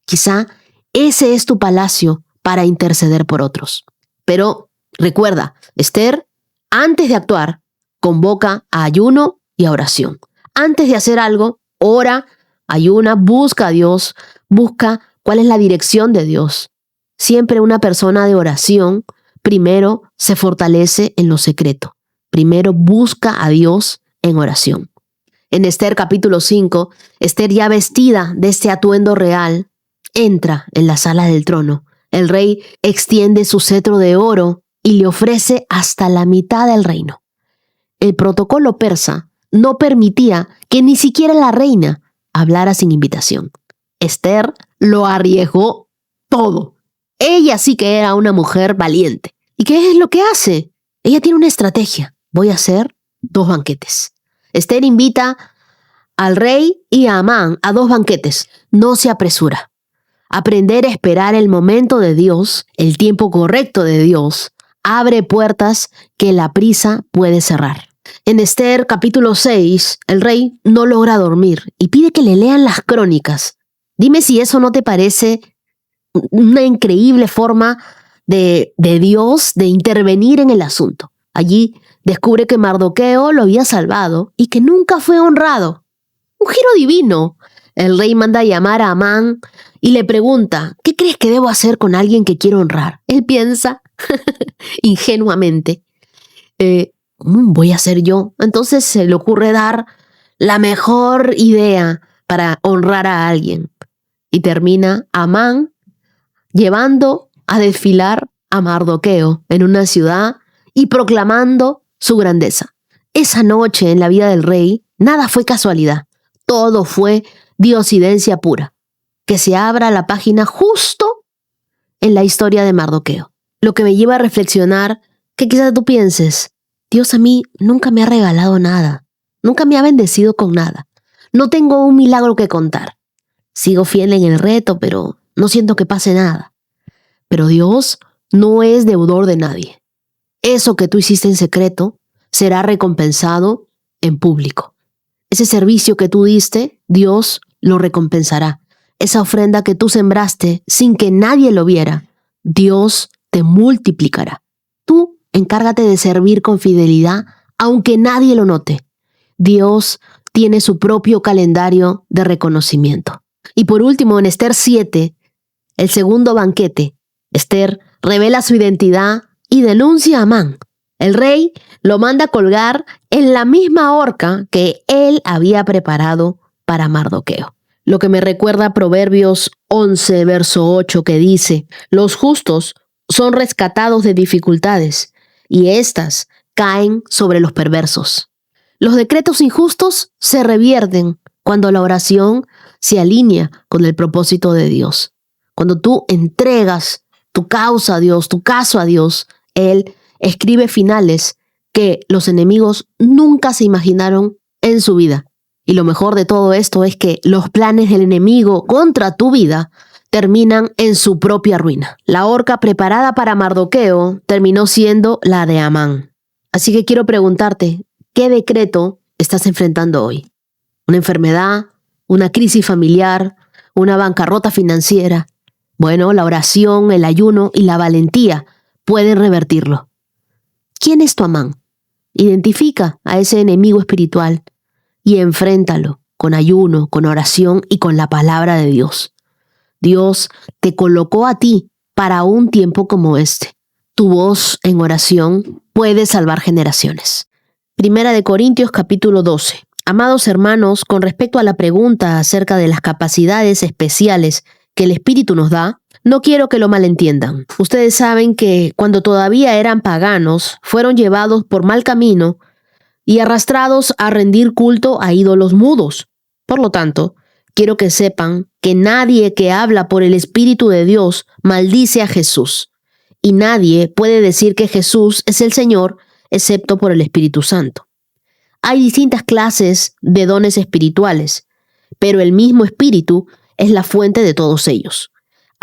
Quizá ese es tu palacio para interceder por otros. Pero recuerda, Esther, antes de actuar, convoca a ayuno y a oración. Antes de hacer algo, ora, ayuna, busca a Dios, busca cuál es la dirección de Dios. Siempre una persona de oración primero se fortalece en lo secreto. Primero busca a Dios en oración. En Esther capítulo 5, Esther, ya vestida de este atuendo real, entra en la sala del trono. El rey extiende su cetro de oro y le ofrece hasta la mitad del reino. El protocolo persa no permitía que ni siquiera la reina hablara sin invitación. Esther lo arriesgó todo. Ella sí que era una mujer valiente. ¿Y qué es lo que hace? Ella tiene una estrategia. Voy a hacer 2 banquetes. Esther invita al rey y a Amán a 2 banquetes. No se apresura. Aprender a esperar el momento de Dios, el tiempo correcto de Dios, abre puertas que la prisa puede cerrar. En Esther capítulo 6, el rey no logra dormir y pide que le lean las crónicas. Dime si eso no te parece una increíble forma de Dios de intervenir en el asunto. Allí descubre que Mardoqueo lo había salvado y que nunca fue honrado. Un giro divino. El rey manda a llamar a Amán y le pregunta, ¿qué crees que debo hacer con alguien que quiero honrar? Él piensa, ingenuamente, voy a ser yo. Entonces se le ocurre dar la mejor idea para honrar a alguien. Y termina Amán llevando a desfilar a Mardoqueo en una ciudad y proclamando su grandeza. Esa noche en la vida del rey, nada fue casualidad. Todo fue diosidencia pura. Que se abra la página justo en la historia de Mardoqueo. Lo que me lleva a reflexionar que quizás tú pienses, Dios a mí nunca me ha regalado nada. Nunca me ha bendecido con nada. No tengo un milagro que contar. Sigo fiel en el reto, pero no siento que pase nada. Pero Dios no es deudor de nadie. Eso que tú hiciste en secreto será recompensado en público. Ese servicio que tú diste, Dios lo recompensará. Esa ofrenda que tú sembraste sin que nadie lo viera, Dios te multiplicará. Tú encárgate de servir con fidelidad, aunque nadie lo note. Dios tiene su propio calendario de reconocimiento. Y por último, en Esther 7, el segundo banquete, Esther revela su identidad y denuncia a Amán. El rey lo manda a colgar en la misma horca que él había preparado para Mardoqueo. Lo que me recuerda a Proverbios 11, verso 8, que dice, los justos son rescatados de dificultades y éstas caen sobre los perversos. Los decretos injustos se revierten cuando la oración se alinea con el propósito de Dios. Cuando tú entregas tu causa a Dios, tu caso a Dios, Él escribe finales que los enemigos nunca se imaginaron en su vida. Y lo mejor de todo esto es que los planes del enemigo contra tu vida terminan en su propia ruina. La horca preparada para Mardoqueo terminó siendo la de Amán. Así que quiero preguntarte, ¿qué decreto estás enfrentando hoy? ¿Una enfermedad? ¿Una crisis familiar? ¿Una bancarrota financiera? Bueno, la oración, el ayuno y la valentía pueden revertirlo. ¿Quién es tu Amán? Identifica a ese enemigo espiritual y enfréntalo con ayuno, con oración y con la palabra de Dios. Dios te colocó a ti para un tiempo como este. Tu voz en oración puede salvar generaciones. Primera de Corintios capítulo 12. Amados hermanos, con respecto a la pregunta acerca de las capacidades especiales que el Espíritu nos da, no quiero que lo malentiendan. Ustedes saben que cuando todavía eran paganos, fueron llevados por mal camino y arrastrados a rendir culto a ídolos mudos. Por lo tanto, quiero que sepan que nadie que habla por el Espíritu de Dios maldice a Jesús. Y nadie puede decir que Jesús es el Señor excepto por el Espíritu Santo. Hay distintas clases de dones espirituales, pero el mismo Espíritu es la fuente de todos ellos.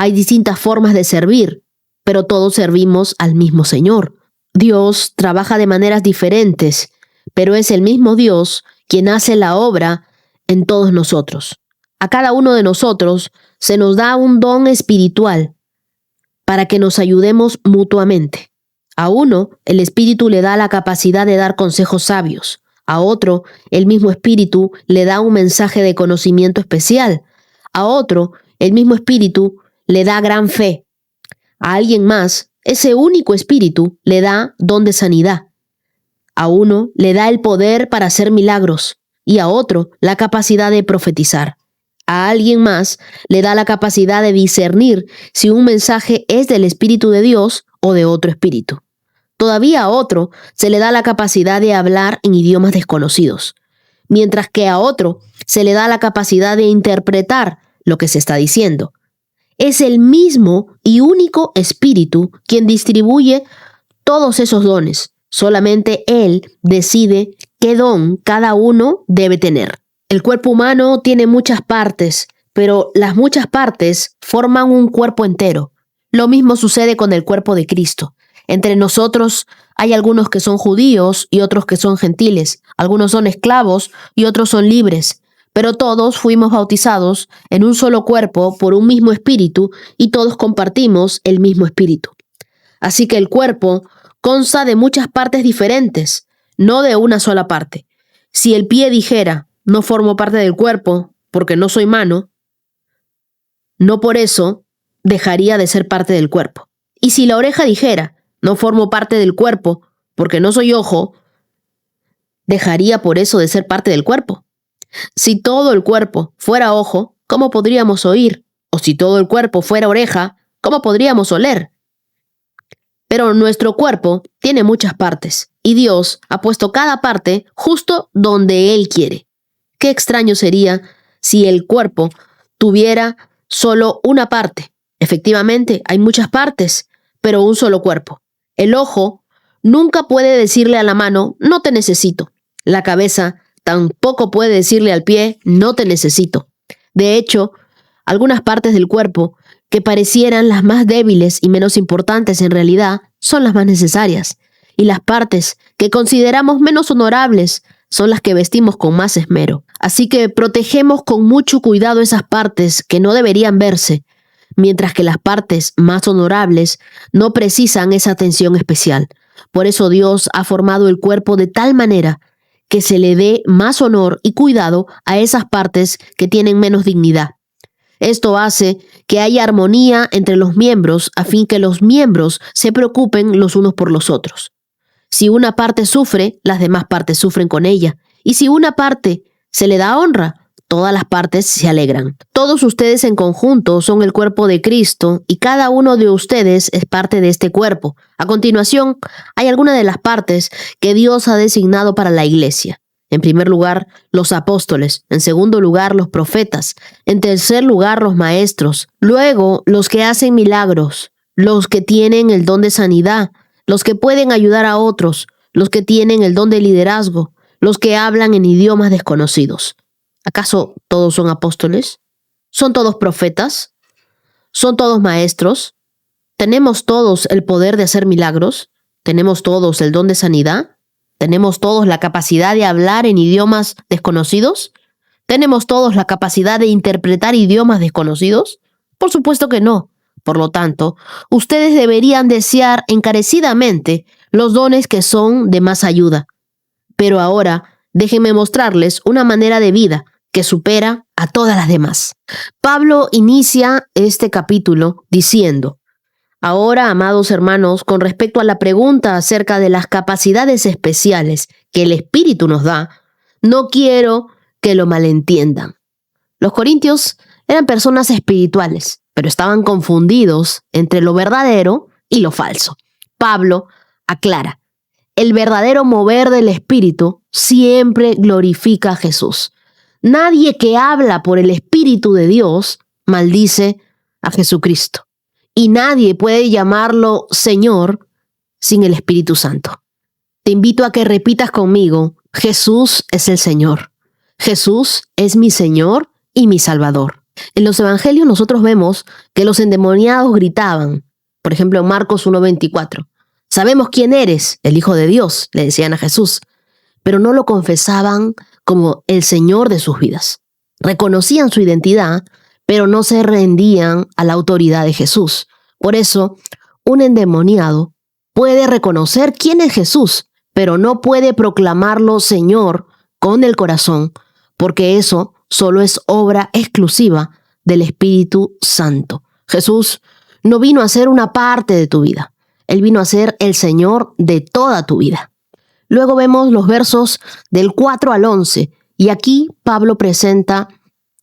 Hay distintas formas de servir, pero todos servimos al mismo Señor. Dios trabaja de maneras diferentes, pero es el mismo Dios quien hace la obra en todos nosotros. A cada uno de nosotros se nos da un don espiritual para que nos ayudemos mutuamente. A uno, el Espíritu le da la capacidad de dar consejos sabios. A otro, el mismo Espíritu le da un mensaje de conocimiento especial. A otro, el mismo Espíritu le da gran fe. A alguien más, ese único Espíritu le da don de sanidad. A uno le da el poder para hacer milagros y a otro la capacidad de profetizar. A alguien más le da la capacidad de discernir si un mensaje es del Espíritu de Dios o de otro espíritu. Todavía a otro se le da la capacidad de hablar en idiomas desconocidos, mientras que a otro se le da la capacidad de interpretar lo que se está diciendo. Es el mismo y único Espíritu quien distribuye todos esos dones. Solamente Él decide qué don cada uno debe tener. El cuerpo humano tiene muchas partes, pero las muchas partes forman un cuerpo entero. Lo mismo sucede con el cuerpo de Cristo. Entre nosotros hay algunos que son judíos y otros que son gentiles. Algunos son esclavos y otros son libres. Pero todos fuimos bautizados en un solo cuerpo por un mismo espíritu y todos compartimos el mismo espíritu. Así que el cuerpo consta de muchas partes diferentes, no de una sola parte. Si el pie dijera, no formo parte del cuerpo porque no soy mano, no por eso dejaría de ser parte del cuerpo. Y si la oreja dijera, no formo parte del cuerpo porque no soy ojo, dejaría por eso de ser parte del cuerpo. Si todo el cuerpo fuera ojo, ¿cómo podríamos oír? O si todo el cuerpo fuera oreja, ¿cómo podríamos oler? Pero nuestro cuerpo tiene muchas partes y Dios ha puesto cada parte justo donde Él quiere. Qué extraño sería si el cuerpo tuviera solo una parte. Efectivamente, hay muchas partes, pero un solo cuerpo. El ojo nunca puede decirle a la mano, no te necesito. La cabeza tampoco puede decirle al pie, no te necesito. De hecho, algunas partes del cuerpo que parecieran las más débiles y menos importantes en realidad son las más necesarias. Y las partes que consideramos menos honorables son las que vestimos con más esmero. Así que protegemos con mucho cuidado esas partes que no deberían verse, mientras que las partes más honorables no precisan esa atención especial. Por eso Dios ha formado el cuerpo de tal manera que se le dé más honor y cuidado a esas partes que tienen menos dignidad. Esto hace que haya armonía entre los miembros a fin que los miembros se preocupen los unos por los otros. Si una parte sufre, las demás partes sufren con ella. Y si una parte se le da honra, todas las partes se alegran. Todos ustedes en conjunto son el cuerpo de Cristo y cada uno de ustedes es parte de este cuerpo. A continuación, hay algunas de las partes que Dios ha designado para la iglesia. En primer lugar, los apóstoles. En segundo lugar, los profetas. En tercer lugar, los maestros. Luego, los que hacen milagros. Los que tienen el don de sanidad. Los que pueden ayudar a otros. Los que tienen el don de liderazgo. Los que hablan en idiomas desconocidos. ¿Acaso todos son apóstoles? ¿Son todos profetas? ¿Son todos maestros? ¿Tenemos todos el poder de hacer milagros? ¿Tenemos todos el don de sanidad? ¿Tenemos todos la capacidad de hablar en idiomas desconocidos? ¿Tenemos todos la capacidad de interpretar idiomas desconocidos? Por supuesto que no. Por lo tanto, ustedes deberían desear encarecidamente los dones que son de más ayuda. Pero ahora, déjenme mostrarles una manera de vida que supera a todas las demás. Pablo inicia este capítulo diciendo: ahora, amados hermanos, con respecto a la pregunta acerca de las capacidades especiales que el Espíritu nos da, no quiero que lo malentiendan. Los corintios eran personas espirituales, pero estaban confundidos entre lo verdadero y lo falso. Pablo aclara: el verdadero mover del Espíritu siempre glorifica a Jesús. Nadie que habla por el Espíritu de Dios maldice a Jesucristo. Y nadie puede llamarlo Señor sin el Espíritu Santo. Te invito a que repitas conmigo: Jesús es el Señor. Jesús es mi Señor y mi Salvador. En los evangelios nosotros vemos que los endemoniados gritaban, por ejemplo en Marcos 1:24, sabemos quién eres, el Hijo de Dios, le decían a Jesús, pero no lo confesaban como el Señor de sus vidas. Reconocían su identidad, pero no se rendían a la autoridad de Jesús. Por eso, un endemoniado puede reconocer quién es Jesús, pero no puede proclamarlo Señor con el corazón, porque eso solo es obra exclusiva del Espíritu Santo. Jesús no vino a ser una parte de tu vida. Él vino a ser el Señor de toda tu vida. Luego vemos los versos del 4 al 11, y aquí Pablo presenta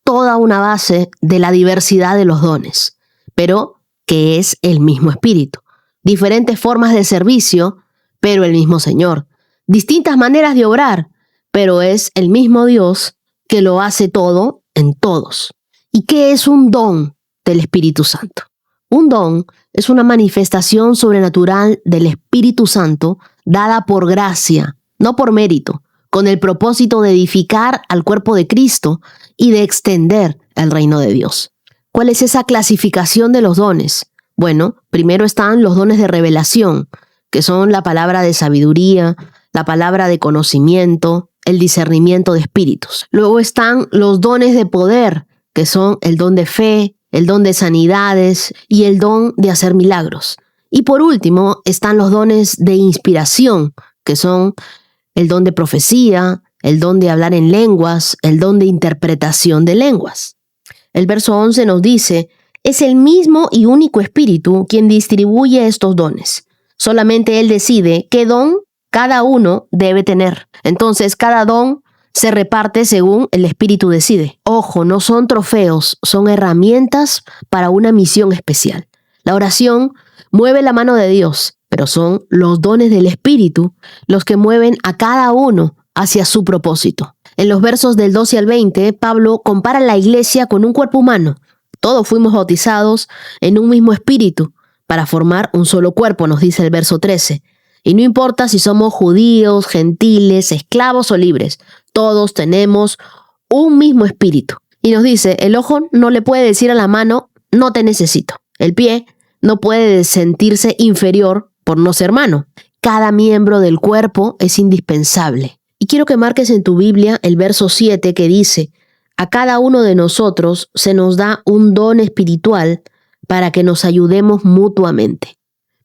toda una base de la diversidad de los dones, pero que es el mismo Espíritu. Diferentes formas de servicio, pero el mismo Señor. Distintas maneras de obrar, pero es el mismo Dios que lo hace todo en todos. ¿Y qué es un don del Espíritu Santo? Un don es una manifestación sobrenatural del Espíritu Santo dada por gracia, no por mérito, con el propósito de edificar al cuerpo de Cristo y de extender el reino de Dios. ¿Cuál es esa clasificación de los dones? Bueno, primero están los dones de revelación, que son la palabra de sabiduría, la palabra de conocimiento, el discernimiento de espíritus. Luego están los dones de poder, que son el don de fe, el don de sanidades y el don de hacer milagros. Y por último están los dones de inspiración, que son el don de profecía, el don de hablar en lenguas, el don de interpretación de lenguas. El verso 11 nos dice, es el mismo y único Espíritu quien distribuye estos dones. Solamente Él decide qué don cada uno debe tener. Entonces, cada don se reparte según el Espíritu decide. Ojo, no son trofeos, son herramientas para una misión especial. La oración mueve la mano de Dios, pero son los dones del Espíritu los que mueven a cada uno hacia su propósito. En los versos del 12 al 20, Pablo compara la iglesia con un cuerpo humano. Todos fuimos bautizados en un mismo espíritu para formar un solo cuerpo, nos dice el verso 13. Y no importa si somos judíos, gentiles, esclavos o libres, todos tenemos un mismo espíritu. Y nos dice, el ojo no le puede decir a la mano, no te necesito. El pie no puede sentirse inferior por no ser mano. Cada miembro del cuerpo es indispensable. Y quiero que marques en tu Biblia el verso 7 que dice, a cada uno de nosotros se nos da un don espiritual para que nos ayudemos mutuamente.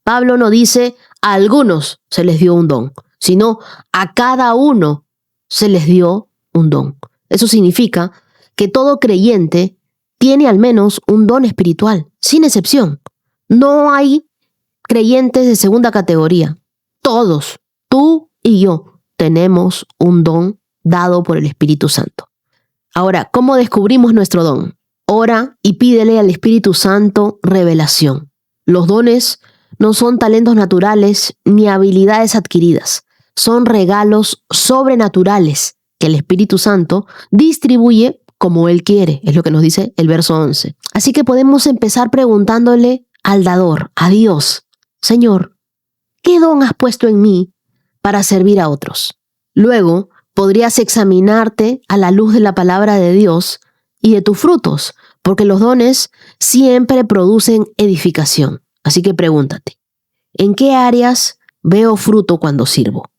Pablo no dice, a algunos se les dio un don, sino a cada uno se les dio un don. Eso significa que todo creyente tiene al menos un don espiritual, sin excepción. No hay creyentes de segunda categoría. Todos, tú y yo, tenemos un don dado por el Espíritu Santo. Ahora, ¿cómo descubrimos nuestro don? Ora y pídele al Espíritu Santo revelación. Los dones no son talentos naturales ni habilidades adquiridas. Son regalos sobrenaturales que el Espíritu Santo distribuye como Él quiere, es lo que nos dice el verso 11. Así que podemos empezar preguntándole al dador, a Dios, Señor, ¿qué don has puesto en mí para servir a otros? Luego, podrías examinarte a la luz de la palabra de Dios y de tus frutos, porque los dones siempre producen edificación. Así que pregúntate, ¿en qué áreas veo fruto cuando sirvo?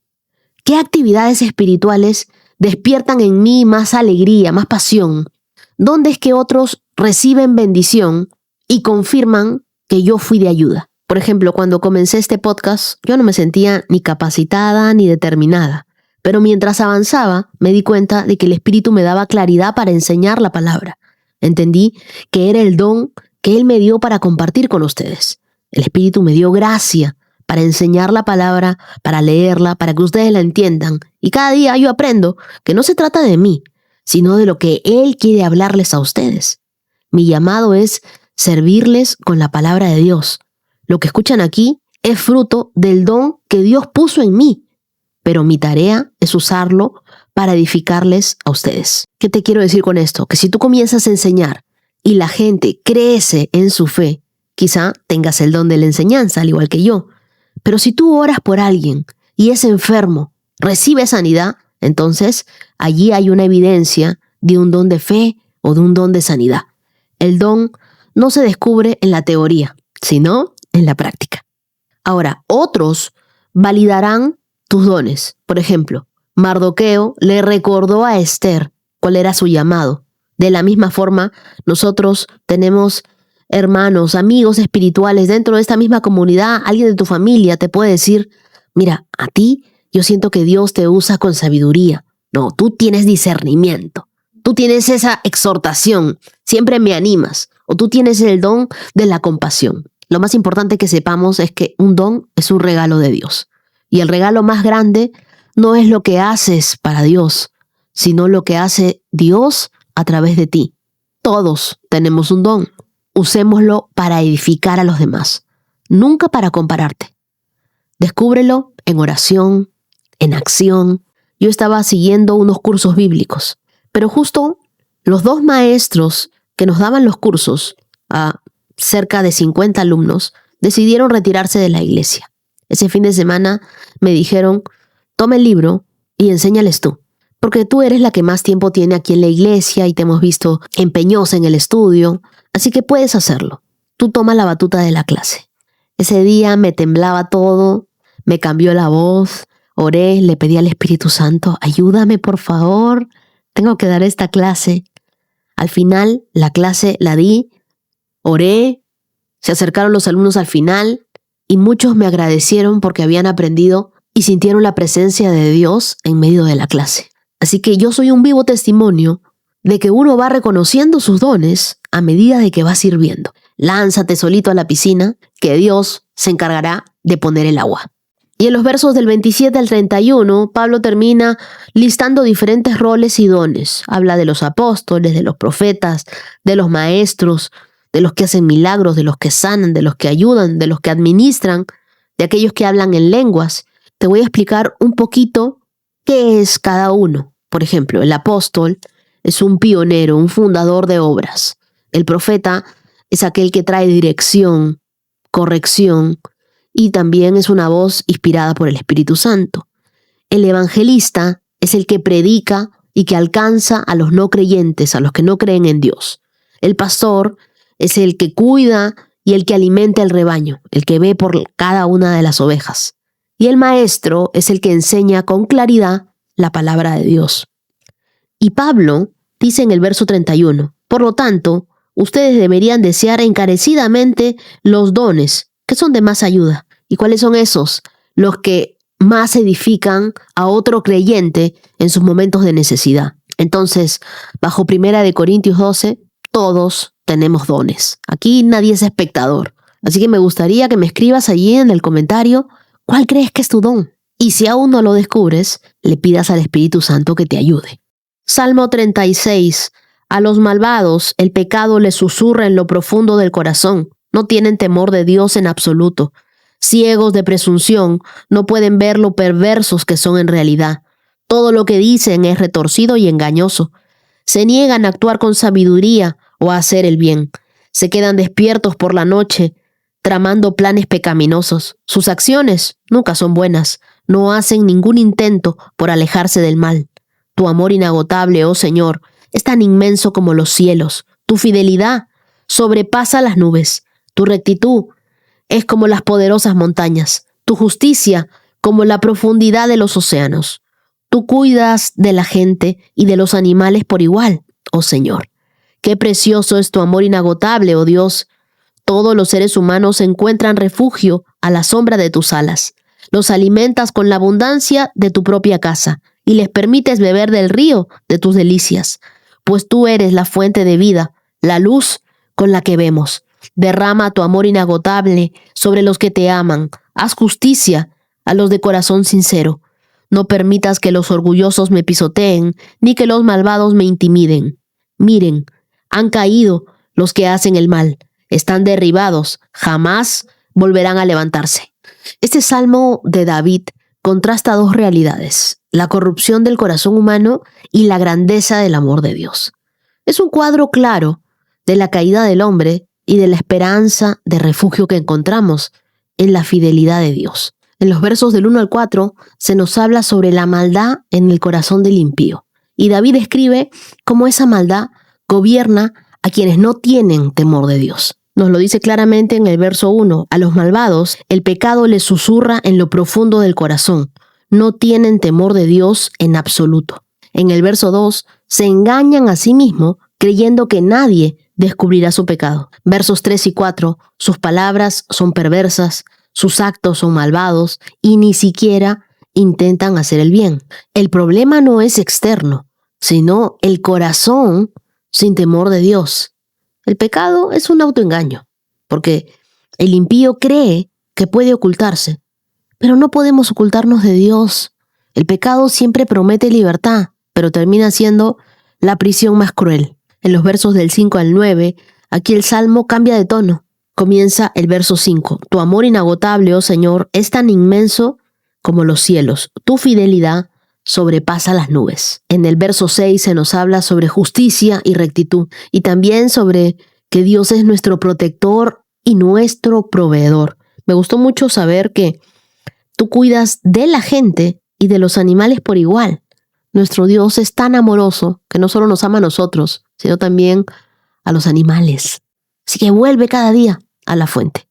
¿Qué actividades espirituales despiertan en mí más alegría, más pasión? ¿Dónde es que otros reciben bendición y confirman que yo fui de ayuda? Por ejemplo, cuando comencé este podcast, yo no me sentía ni capacitada ni determinada. Pero mientras avanzaba, me di cuenta de que el Espíritu me daba claridad para enseñar la palabra. Entendí que era el don que Él me dio para compartir con ustedes. El Espíritu me dio gracia para enseñar la palabra, para leerla, para que ustedes la entiendan. Y cada día yo aprendo que no se trata de mí, sino de lo que Él quiere hablarles a ustedes. Mi llamado es servirles con la palabra de Dios. Lo que escuchan aquí es fruto del don que Dios puso en mí. Pero mi tarea es usarlo para edificarles a ustedes. ¿Qué te quiero decir con esto? Que si tú comienzas a enseñar y la gente crece en su fe, quizá tengas el don de la enseñanza, al igual que yo. Pero si tú oras por alguien y es enfermo, recibe sanidad, entonces allí hay una evidencia de un don de fe o de un don de sanidad. El don no se descubre en la teoría, sino en la práctica. Ahora, otros validarán tus dones. Por ejemplo, Mardoqueo le recordó a Esther cuál era su llamado. De la misma forma, nosotros tenemos hermanos, amigos espirituales dentro de esta misma comunidad. Alguien de tu familia te puede decir, mira, a ti yo siento que Dios te usa con sabiduría. No, tú tienes discernimiento. Tú tienes esa exhortación. Siempre me animas. O tú tienes el don de la compasión. Lo más importante que sepamos es que un don es un regalo de Dios. Y el regalo más grande no es lo que haces para Dios, sino lo que hace Dios a través de ti. Todos tenemos un don. Usémoslo para edificar a los demás, nunca para compararte. Descúbrelo en oración, en acción. Yo estaba siguiendo unos cursos bíblicos, pero justo los 2 maestros que nos daban los cursos, a cerca de 50 alumnos, decidieron retirarse de la iglesia. Ese fin de semana me dijeron, toma el libro y enséñales tú, porque tú eres la que más tiempo tiene aquí en la iglesia y te hemos visto empeñosa en el estudio, así que puedes hacerlo. Tú toma la batuta de la clase. Ese día me temblaba todo, me cambió la voz, oré, le pedí al Espíritu Santo, ayúdame por favor, tengo que dar esta clase. Al final, la clase la di, oré, se acercaron los alumnos al final y muchos me agradecieron porque habían aprendido y sintieron la presencia de Dios en medio de la clase. Así que yo soy un vivo testimonio de que uno va reconociendo sus dones a medida de que va sirviendo. Lánzate solito a la piscina, que Dios se encargará de poner el agua. Y en los versos del 27 al 31, Pablo termina listando diferentes roles y dones. Habla de los apóstoles, de los profetas, de los maestros, de los que hacen milagros, de los que sanan, de los que ayudan, de los que administran, de aquellos que hablan en lenguas. Te voy a explicar un poquito qué es cada uno. Por ejemplo, el apóstol es un pionero, un fundador de obras. El profeta es aquel que trae dirección, corrección, y también es una voz inspirada por el Espíritu Santo. El evangelista es el que predica y que alcanza a los no creyentes, a los que no creen en Dios. El pastor es el que cuida y el que alimenta el rebaño, el que ve por cada una de las ovejas. Y el maestro es el que enseña con claridad la palabra de Dios. Y Pablo dice en el verso 31, por lo tanto, ustedes deberían desear encarecidamente los dones que son de más ayuda. ¿Y cuáles son esos? Los que más edifican a otro creyente en sus momentos de necesidad. Entonces, bajo 1 Corintios 12, todos tenemos dones. Aquí nadie es espectador. Así que me gustaría que me escribas allí en el comentario cuál crees que es tu don. Y si aún no lo descubres, le pidas al Espíritu Santo que te ayude. Salmo 36. A los malvados el pecado les susurra en lo profundo del corazón. No tienen temor de Dios en absoluto. Ciegos de presunción, no pueden ver lo perversos que son en realidad. Todo lo que dicen es retorcido y engañoso. Se niegan a actuar con sabiduría o a hacer el bien. Se quedan despiertos por la noche, tramando planes pecaminosos. Sus acciones nunca son buenas. No hacen ningún intento por alejarse del mal. Tu amor inagotable, oh Señor, es tan inmenso como los cielos. Tu fidelidad sobrepasa las nubes. Tu rectitud es como las poderosas montañas. Tu justicia como la profundidad de los océanos. Tú cuidas de la gente y de los animales por igual, oh Señor. Qué precioso es tu amor inagotable, oh Dios. Todos los seres humanos encuentran refugio a la sombra de tus alas. Los alimentas con la abundancia de tu propia casa y les permites beber del río de tus delicias, pues tú eres la fuente de vida, la luz con la que vemos. Derrama tu amor inagotable sobre los que te aman. Haz justicia a los de corazón sincero. No permitas que los orgullosos me pisoteen, ni que los malvados me intimiden. Miren, han caído los que hacen el mal. Están derribados, jamás volverán a levantarse. Este salmo de David contrasta dos realidades: la corrupción del corazón humano y la grandeza del amor de Dios. Es un cuadro claro de la caída del hombre y de la esperanza de refugio que encontramos en la fidelidad de Dios. En los versos del 1 al 4 se nos habla sobre la maldad en el corazón del impío. Y David escribe cómo esa maldad gobierna a quienes no tienen temor de Dios. Nos lo dice claramente en el verso 1. A los malvados el pecado les susurra en lo profundo del corazón. No tienen temor de Dios en absoluto. En el verso 2, se engañan a sí mismos creyendo que nadie descubrirá su pecado. Versos 3 y 4, sus palabras son perversas, sus actos son malvados y ni siquiera intentan hacer el bien. El problema no es externo, sino el corazón sin temor de Dios. El pecado es un autoengaño, porque el impío cree que puede ocultarse, pero no podemos ocultarnos de Dios. El pecado siempre promete libertad, pero termina siendo la prisión más cruel. En los versos del 5 al 9, aquí el Salmo cambia de tono. Comienza el verso 5. Tu amor inagotable, oh Señor, es tan inmenso como los cielos. Tu fidelidad sobrepasa las nubes. En el verso 6 se nos habla sobre justicia y rectitud, y también sobre que Dios es nuestro protector y nuestro proveedor. Me gustó mucho saber que tú cuidas de la gente y de los animales por igual. Nuestro Dios es tan amoroso que no solo nos ama a nosotros, sino también a los animales. Así que vuelve cada día a la fuente.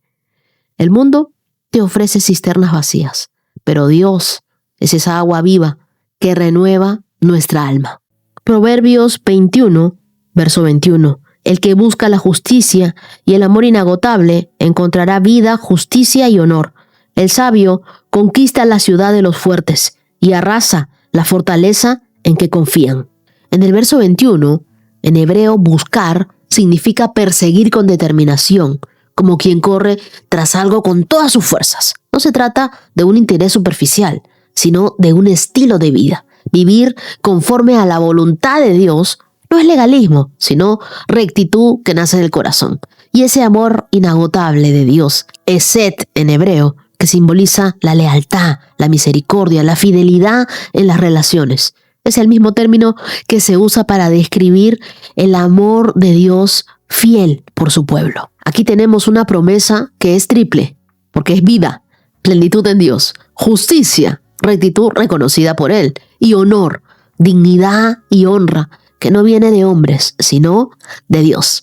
El mundo te ofrece cisternas vacías, pero Dios es esa agua viva que renueva nuestra alma. Proverbios 21, verso 21. El que busca la justicia y el amor inagotable encontrará vida, justicia y honor. El sabio conquista la ciudad de los fuertes y arrasa la fortaleza en que confían. En el verso 21, en hebreo, buscar significa perseguir con determinación, como quien corre tras algo con todas sus fuerzas. No se trata de un interés superficial, sino de un estilo de vida. Vivir conforme a la voluntad de Dios no es legalismo, sino rectitud que nace del corazón. Y ese amor inagotable de Dios, eset en hebreo, que simboliza la lealtad, la misericordia, la fidelidad en las relaciones. Es el mismo término que se usa para describir el amor de Dios fiel por su pueblo. Aquí tenemos una promesa que es triple, porque es vida, plenitud en Dios, justicia, rectitud reconocida por Él, y honor, dignidad y honra, que no viene de hombres, sino de Dios.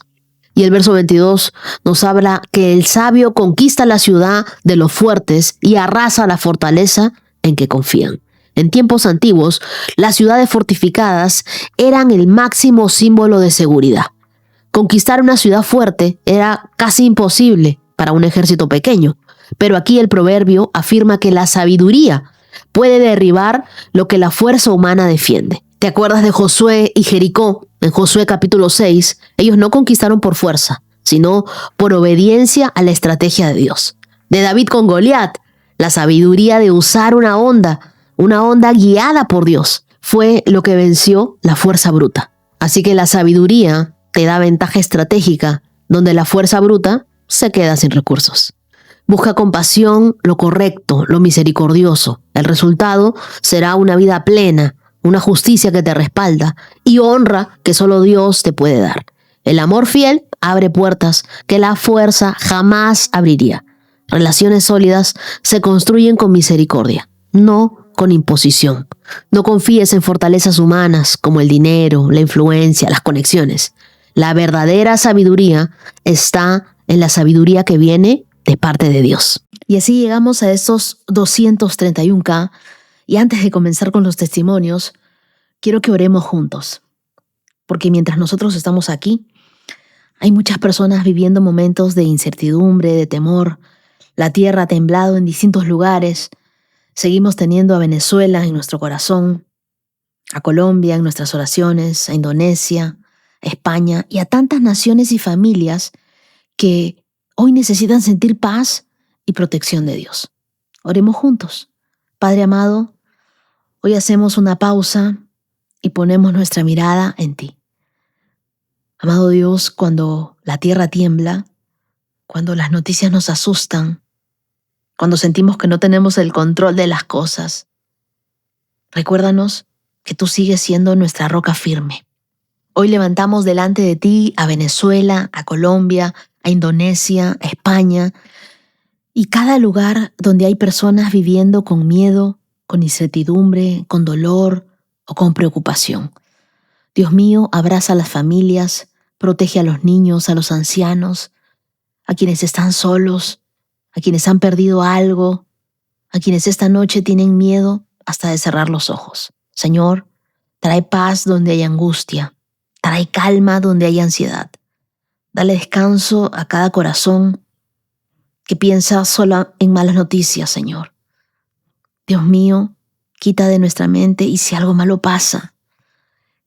Y el verso 22 nos habla que el sabio conquista la ciudad de los fuertes y arrasa la fortaleza en que confían. En tiempos antiguos, las ciudades fortificadas eran el máximo símbolo de seguridad. Conquistar una ciudad fuerte era casi imposible para un ejército pequeño, pero aquí el proverbio afirma que la sabiduría puede derribar lo que la fuerza humana defiende. ¿Te acuerdas de Josué y Jericó? En Josué capítulo 6, ellos no conquistaron por fuerza, sino por obediencia a la estrategia de Dios. De David con Goliat, la sabiduría de usar una onda guiada por Dios, fue lo que venció la fuerza bruta. Así que la sabiduría te da ventaja estratégica, donde la fuerza bruta se queda sin recursos. Busca con pasión lo correcto, lo misericordioso. El resultado será una vida plena, una justicia que te respalda y honra que solo Dios te puede dar. El amor fiel abre puertas que la fuerza jamás abriría. Relaciones sólidas se construyen con misericordia, no con imposición. No confíes en fortalezas humanas como el dinero, la influencia, las conexiones. La verdadera sabiduría está en la sabiduría que viene de parte de Dios. Y así llegamos a esos 231K. Y antes de comenzar con los testimonios, quiero que oremos juntos. Porque mientras nosotros estamos aquí, hay muchas personas viviendo momentos de incertidumbre, de temor. La tierra ha temblado en distintos lugares. Seguimos teniendo a Venezuela en nuestro corazón, a Colombia en nuestras oraciones, a Indonesia, a España y a tantas naciones y familias que hoy necesitan sentir paz y protección de Dios. Oremos juntos. Padre amado, hoy hacemos una pausa y ponemos nuestra mirada en ti. Amado Dios, cuando la tierra tiembla, cuando las noticias nos asustan, cuando sentimos que no tenemos el control de las cosas, recuérdanos que tú sigues siendo nuestra roca firme. Hoy levantamos delante de ti a Venezuela, a Colombia, a Indonesia, a España y cada lugar donde hay personas viviendo con miedo, con incertidumbre, con dolor o con preocupación. Dios mío, abraza a las familias, Protege a los niños, a los ancianos, a quienes están solos, a quienes han perdido algo, a quienes esta noche tienen miedo hasta de cerrar los ojos. Señor, trae paz donde hay angustia, trae calma donde hay ansiedad. Dale descanso a cada corazón que piensa solo en malas noticias, Señor. Dios mío, quita de nuestra mente y si algo malo pasa,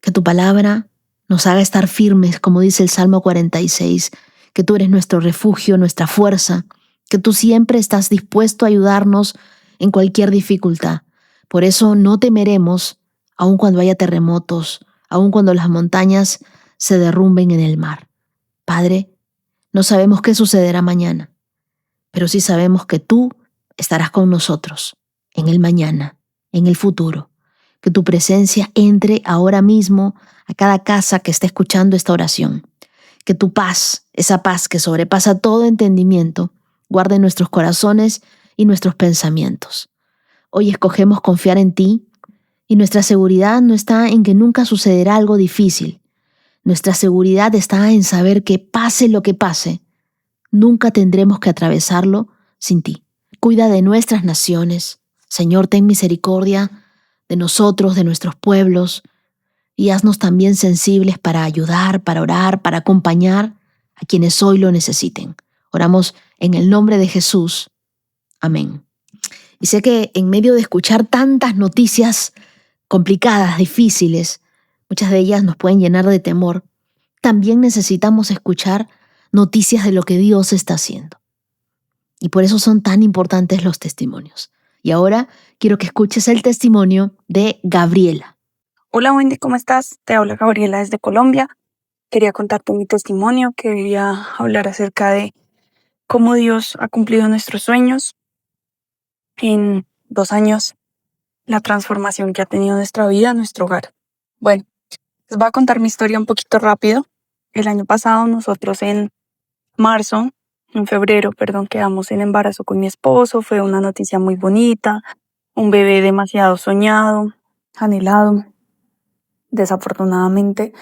que tu palabra nos haga estar firmes, como dice el Salmo 46, que tú eres nuestro refugio, nuestra fuerza, que tú siempre estás dispuesto a ayudarnos en cualquier dificultad. Por eso no temeremos, aun cuando haya terremotos, aun cuando las montañas se derrumben en el mar. Padre, no sabemos qué sucederá mañana, pero sí sabemos que tú estarás con nosotros en el mañana, en el futuro. Que tu presencia entre ahora mismo a cada casa que esté escuchando esta oración. Que tu paz, esa paz que sobrepasa todo entendimiento, guarde nuestros corazones y nuestros pensamientos. Hoy escogemos confiar en ti y nuestra seguridad no está en que nunca sucederá algo difícil. Nuestra seguridad está en saber que pase lo que pase, nunca tendremos que atravesarlo sin ti. Cuida de nuestras naciones. Señor, ten misericordia de nosotros, de nuestros pueblos, y haznos también sensibles para ayudar, para orar, para acompañar a quienes hoy lo necesiten. Oramos en el nombre de Jesús. Amén. Y sé que en medio de escuchar tantas noticias complicadas, difíciles, muchas de ellas nos pueden llenar de temor, también necesitamos escuchar noticias de lo que Dios está haciendo. Y por eso son tan importantes los testimonios. Y ahora quiero que escuches el testimonio de Gabriela. Hola Wendy, ¿cómo estás? Te habla Gabriela desde Colombia. Quería contarte mi testimonio, quería hablar acerca de cómo Dios ha cumplido nuestros sueños en 2 años, la transformación que ha tenido nuestra vida, nuestro hogar. Bueno, les voy a contar mi historia un poquito rápido. El año pasado nosotros en febrero, quedamos en embarazo con mi esposo. Fue una noticia muy bonita, un bebé demasiado soñado, anhelado. Desafortunadamente,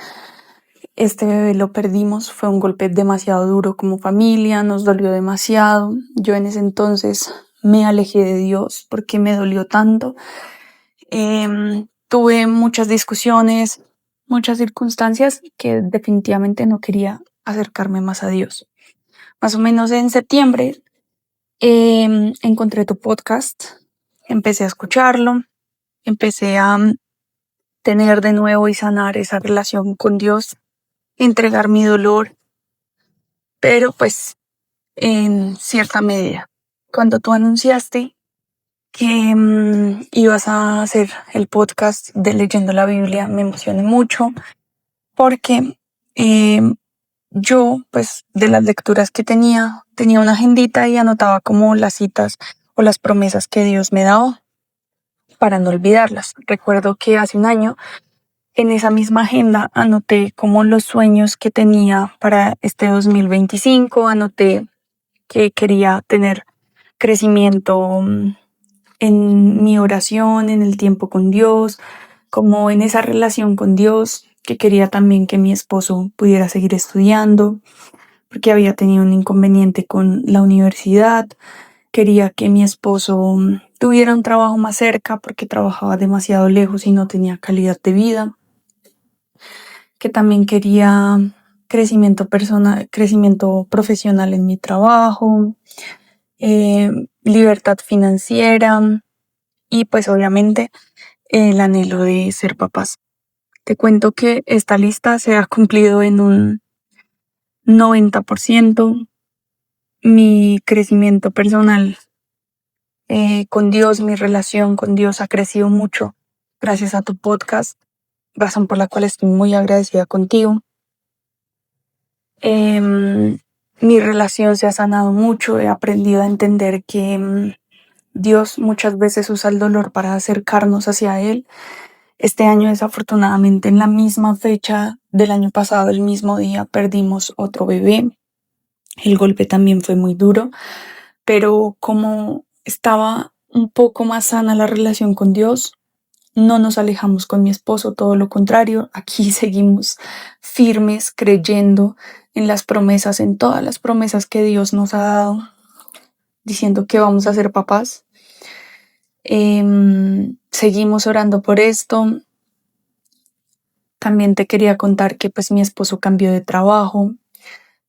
este bebé lo perdimos. Fue un golpe demasiado duro como familia, nos dolió demasiado. Yo en ese entonces me alejé de Dios porque me dolió tanto. Tuve muchas discusiones, muchas circunstancias que definitivamente no quería acercarme más a Dios. Más o menos en septiembre encontré tu podcast, empecé a escucharlo, empecé a tener de nuevo y sanar esa relación con Dios, entregar mi dolor, pero pues en cierta medida. Cuando tú anunciaste que ibas a hacer el podcast de Leyendo la Biblia, me emocioné mucho porque yo, pues de las lecturas que tenía una agendita y anotaba como las citas o las promesas que Dios me daba para no olvidarlas. Recuerdo que hace un año en esa misma agenda anoté como los sueños que tenía para este 2025, anoté que quería tener crecimiento en mi oración, en el tiempo con Dios, como en esa relación con Dios, que quería también que mi esposo pudiera seguir estudiando, porque había tenido un inconveniente con la universidad. Quería que mi esposo tuviera un trabajo más cerca porque trabajaba demasiado lejos y no tenía calidad de vida. Que también quería crecimiento personal, crecimiento profesional en mi trabajo, libertad financiera y pues obviamente el anhelo de ser papás. Te cuento que esta lista se ha cumplido en un 90%. Mi crecimiento personal con Dios, mi relación con Dios ha crecido mucho gracias a tu podcast, razón por la cual estoy muy agradecida contigo. Mi relación se ha sanado mucho, he aprendido a entender que Dios muchas veces usa el dolor para acercarnos hacia Él. Este año, desafortunadamente, en la misma fecha del año pasado, el mismo día, perdimos otro bebé. El golpe también fue muy duro, pero como estaba un poco más sana la relación con Dios, no nos alejamos con mi esposo, todo lo contrario, aquí seguimos firmes, creyendo en las promesas, en todas las promesas que Dios nos ha dado, diciendo que vamos a ser papás. Seguimos orando por esto. También te quería contar que pues mi esposo cambió de trabajo.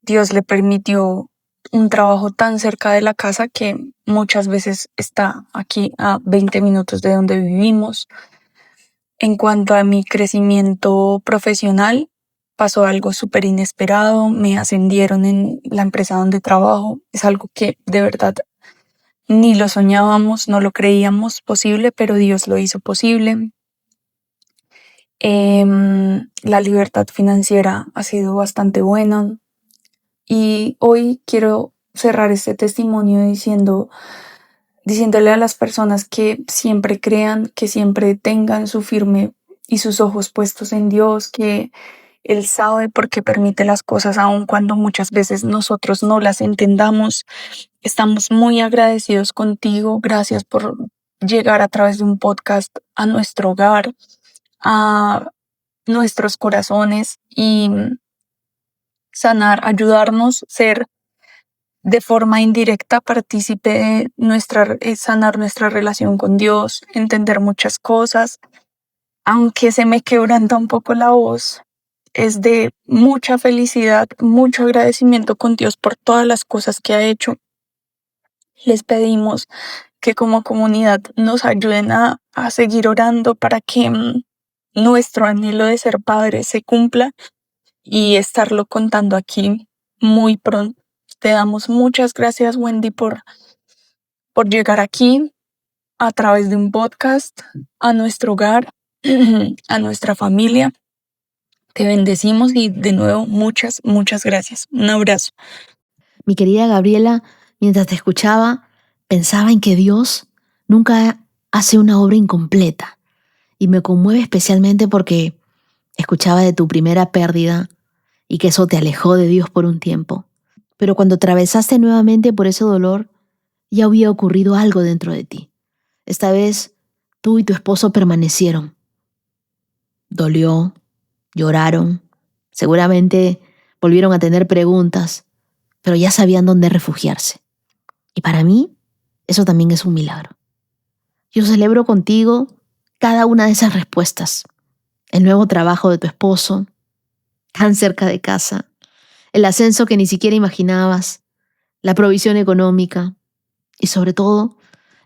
Dios le permitió un trabajo tan cerca de la casa que muchas veces está aquí a 20 minutos de donde vivimos. En cuanto a mi crecimiento profesional, pasó algo súper inesperado. Me ascendieron en la empresa donde trabajo. Es algo que de verdad ni lo soñábamos, no lo creíamos posible, pero Dios lo hizo posible. La libertad financiera ha sido bastante buena. Y hoy quiero cerrar este testimonio diciéndole a las personas que siempre crean, que siempre tengan su firme y sus ojos puestos en Dios, que Él sabe por qué permite las cosas, aun cuando muchas veces nosotros no las entendamos. Estamos muy agradecidos contigo. Gracias por llegar a través de un podcast a nuestro hogar, a nuestros corazones y sanar, ayudarnos, ser de forma indirecta partícipe de sanar nuestra relación con Dios, entender muchas cosas. Aunque se me quebranta un poco la voz, es de mucha felicidad, mucho agradecimiento con Dios por todas las cosas que ha hecho. Les pedimos que como comunidad nos ayuden a seguir orando para que nuestro anhelo de ser padres se cumpla y estarlo contando aquí muy pronto. Te damos muchas gracias, Wendy, por llegar aquí a través de un podcast a nuestro hogar, a nuestra familia. Te bendecimos y de nuevo muchas, muchas gracias. Un abrazo. Mi querida Gabriela, mientras te escuchaba, pensaba en que Dios nunca hace una obra incompleta y me conmueve especialmente porque escuchaba de tu primera pérdida y que eso te alejó de Dios por un tiempo. Pero cuando atravesaste nuevamente por ese dolor, ya había ocurrido algo dentro de ti. Esta vez, tú y tu esposo permanecieron. Dolió, lloraron, seguramente volvieron a tener preguntas, pero ya sabían dónde refugiarse. Y para mí, eso también es un milagro. Yo celebro contigo cada una de esas respuestas. El nuevo trabajo de tu esposo, tan cerca de casa, el ascenso que ni siquiera imaginabas, la provisión económica y sobre todo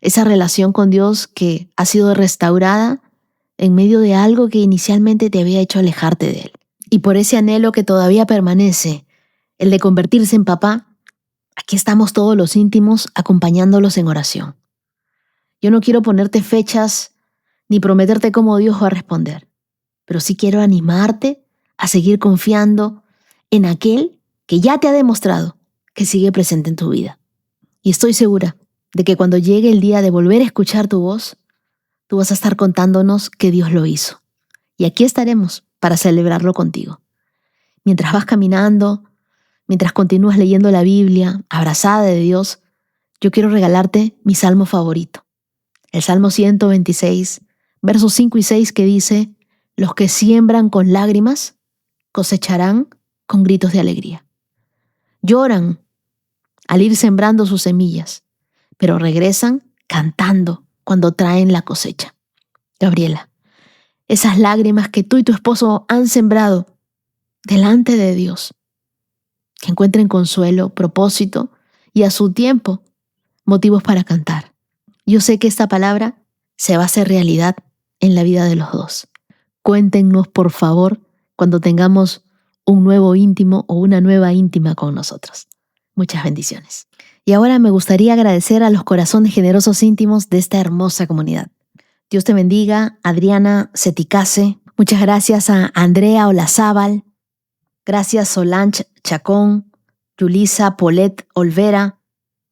esa relación con Dios que ha sido restaurada en medio de algo que inicialmente te había hecho alejarte de Él. Y por ese anhelo que todavía permanece, el de convertirse en papá, aquí estamos todos los íntimos acompañándolos en oración. Yo no quiero ponerte fechas ni prometerte cómo Dios va a responder, pero sí quiero animarte a seguir confiando en aquel que ya te ha demostrado que sigue presente en tu vida. Y estoy segura de que cuando llegue el día de volver a escuchar tu voz, tú vas a estar contándonos que Dios lo hizo. Y aquí estaremos para celebrarlo contigo. Mientras vas caminando, mientras continúas leyendo la Biblia, abrazada de Dios, yo quiero regalarte mi salmo favorito. El Salmo 126, versos 5 y 6 que dice: los que siembran con lágrimas cosecharán con gritos de alegría. Lloran al ir sembrando sus semillas, pero regresan cantando cuando traen la cosecha. Gabriela, esas lágrimas que tú y tu esposo han sembrado delante de Dios, que encuentren consuelo, propósito y a su tiempo motivos para cantar. Yo sé que esta palabra se va a hacer realidad en la vida de los dos. Cuéntenos, por favor, cuando tengamos un nuevo íntimo o una nueva íntima con nosotros. Muchas bendiciones. Y ahora me gustaría agradecer a los corazones generosos íntimos de esta hermosa comunidad. Dios te bendiga, Adriana Ceticase. Muchas gracias a Andrea Olazábal. Gracias Solange Chacón, Yulisa Polet Olvera.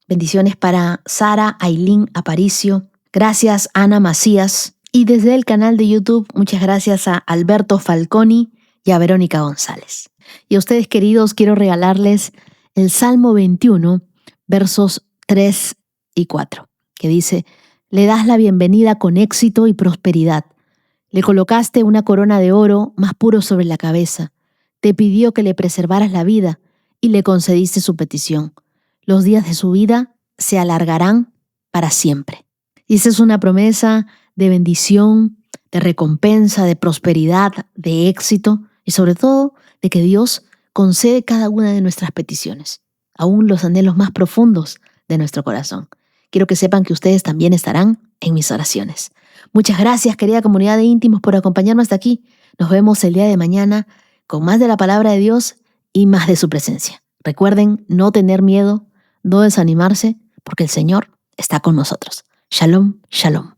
Bendiciones para Sara Ailín Aparicio. Gracias Ana Macías. Y desde el canal de YouTube, muchas gracias a Alberto Falconi y a Verónica González. Y a ustedes, queridos, quiero regalarles el Salmo 21, versos 3 y 4, que dice: le das la bienvenida con éxito y prosperidad, Le colocaste una corona de oro más puro sobre la cabeza. Te pidió que le preservaras la vida y le concediste su petición. Los días de su vida se alargarán para siempre. Y esa es una promesa de bendición, de recompensa, de prosperidad, de éxito y sobre todo de que Dios concede cada una de nuestras peticiones, aún los anhelos más profundos de nuestro corazón. Quiero que sepan que ustedes también estarán en mis oraciones. Muchas gracias, querida comunidad de íntimos, por acompañarme hasta aquí. Nos vemos el día de mañana con más de la palabra de Dios y más de su presencia. Recuerden no tener miedo, no desanimarse, porque el Señor está con nosotros. Shalom, shalom.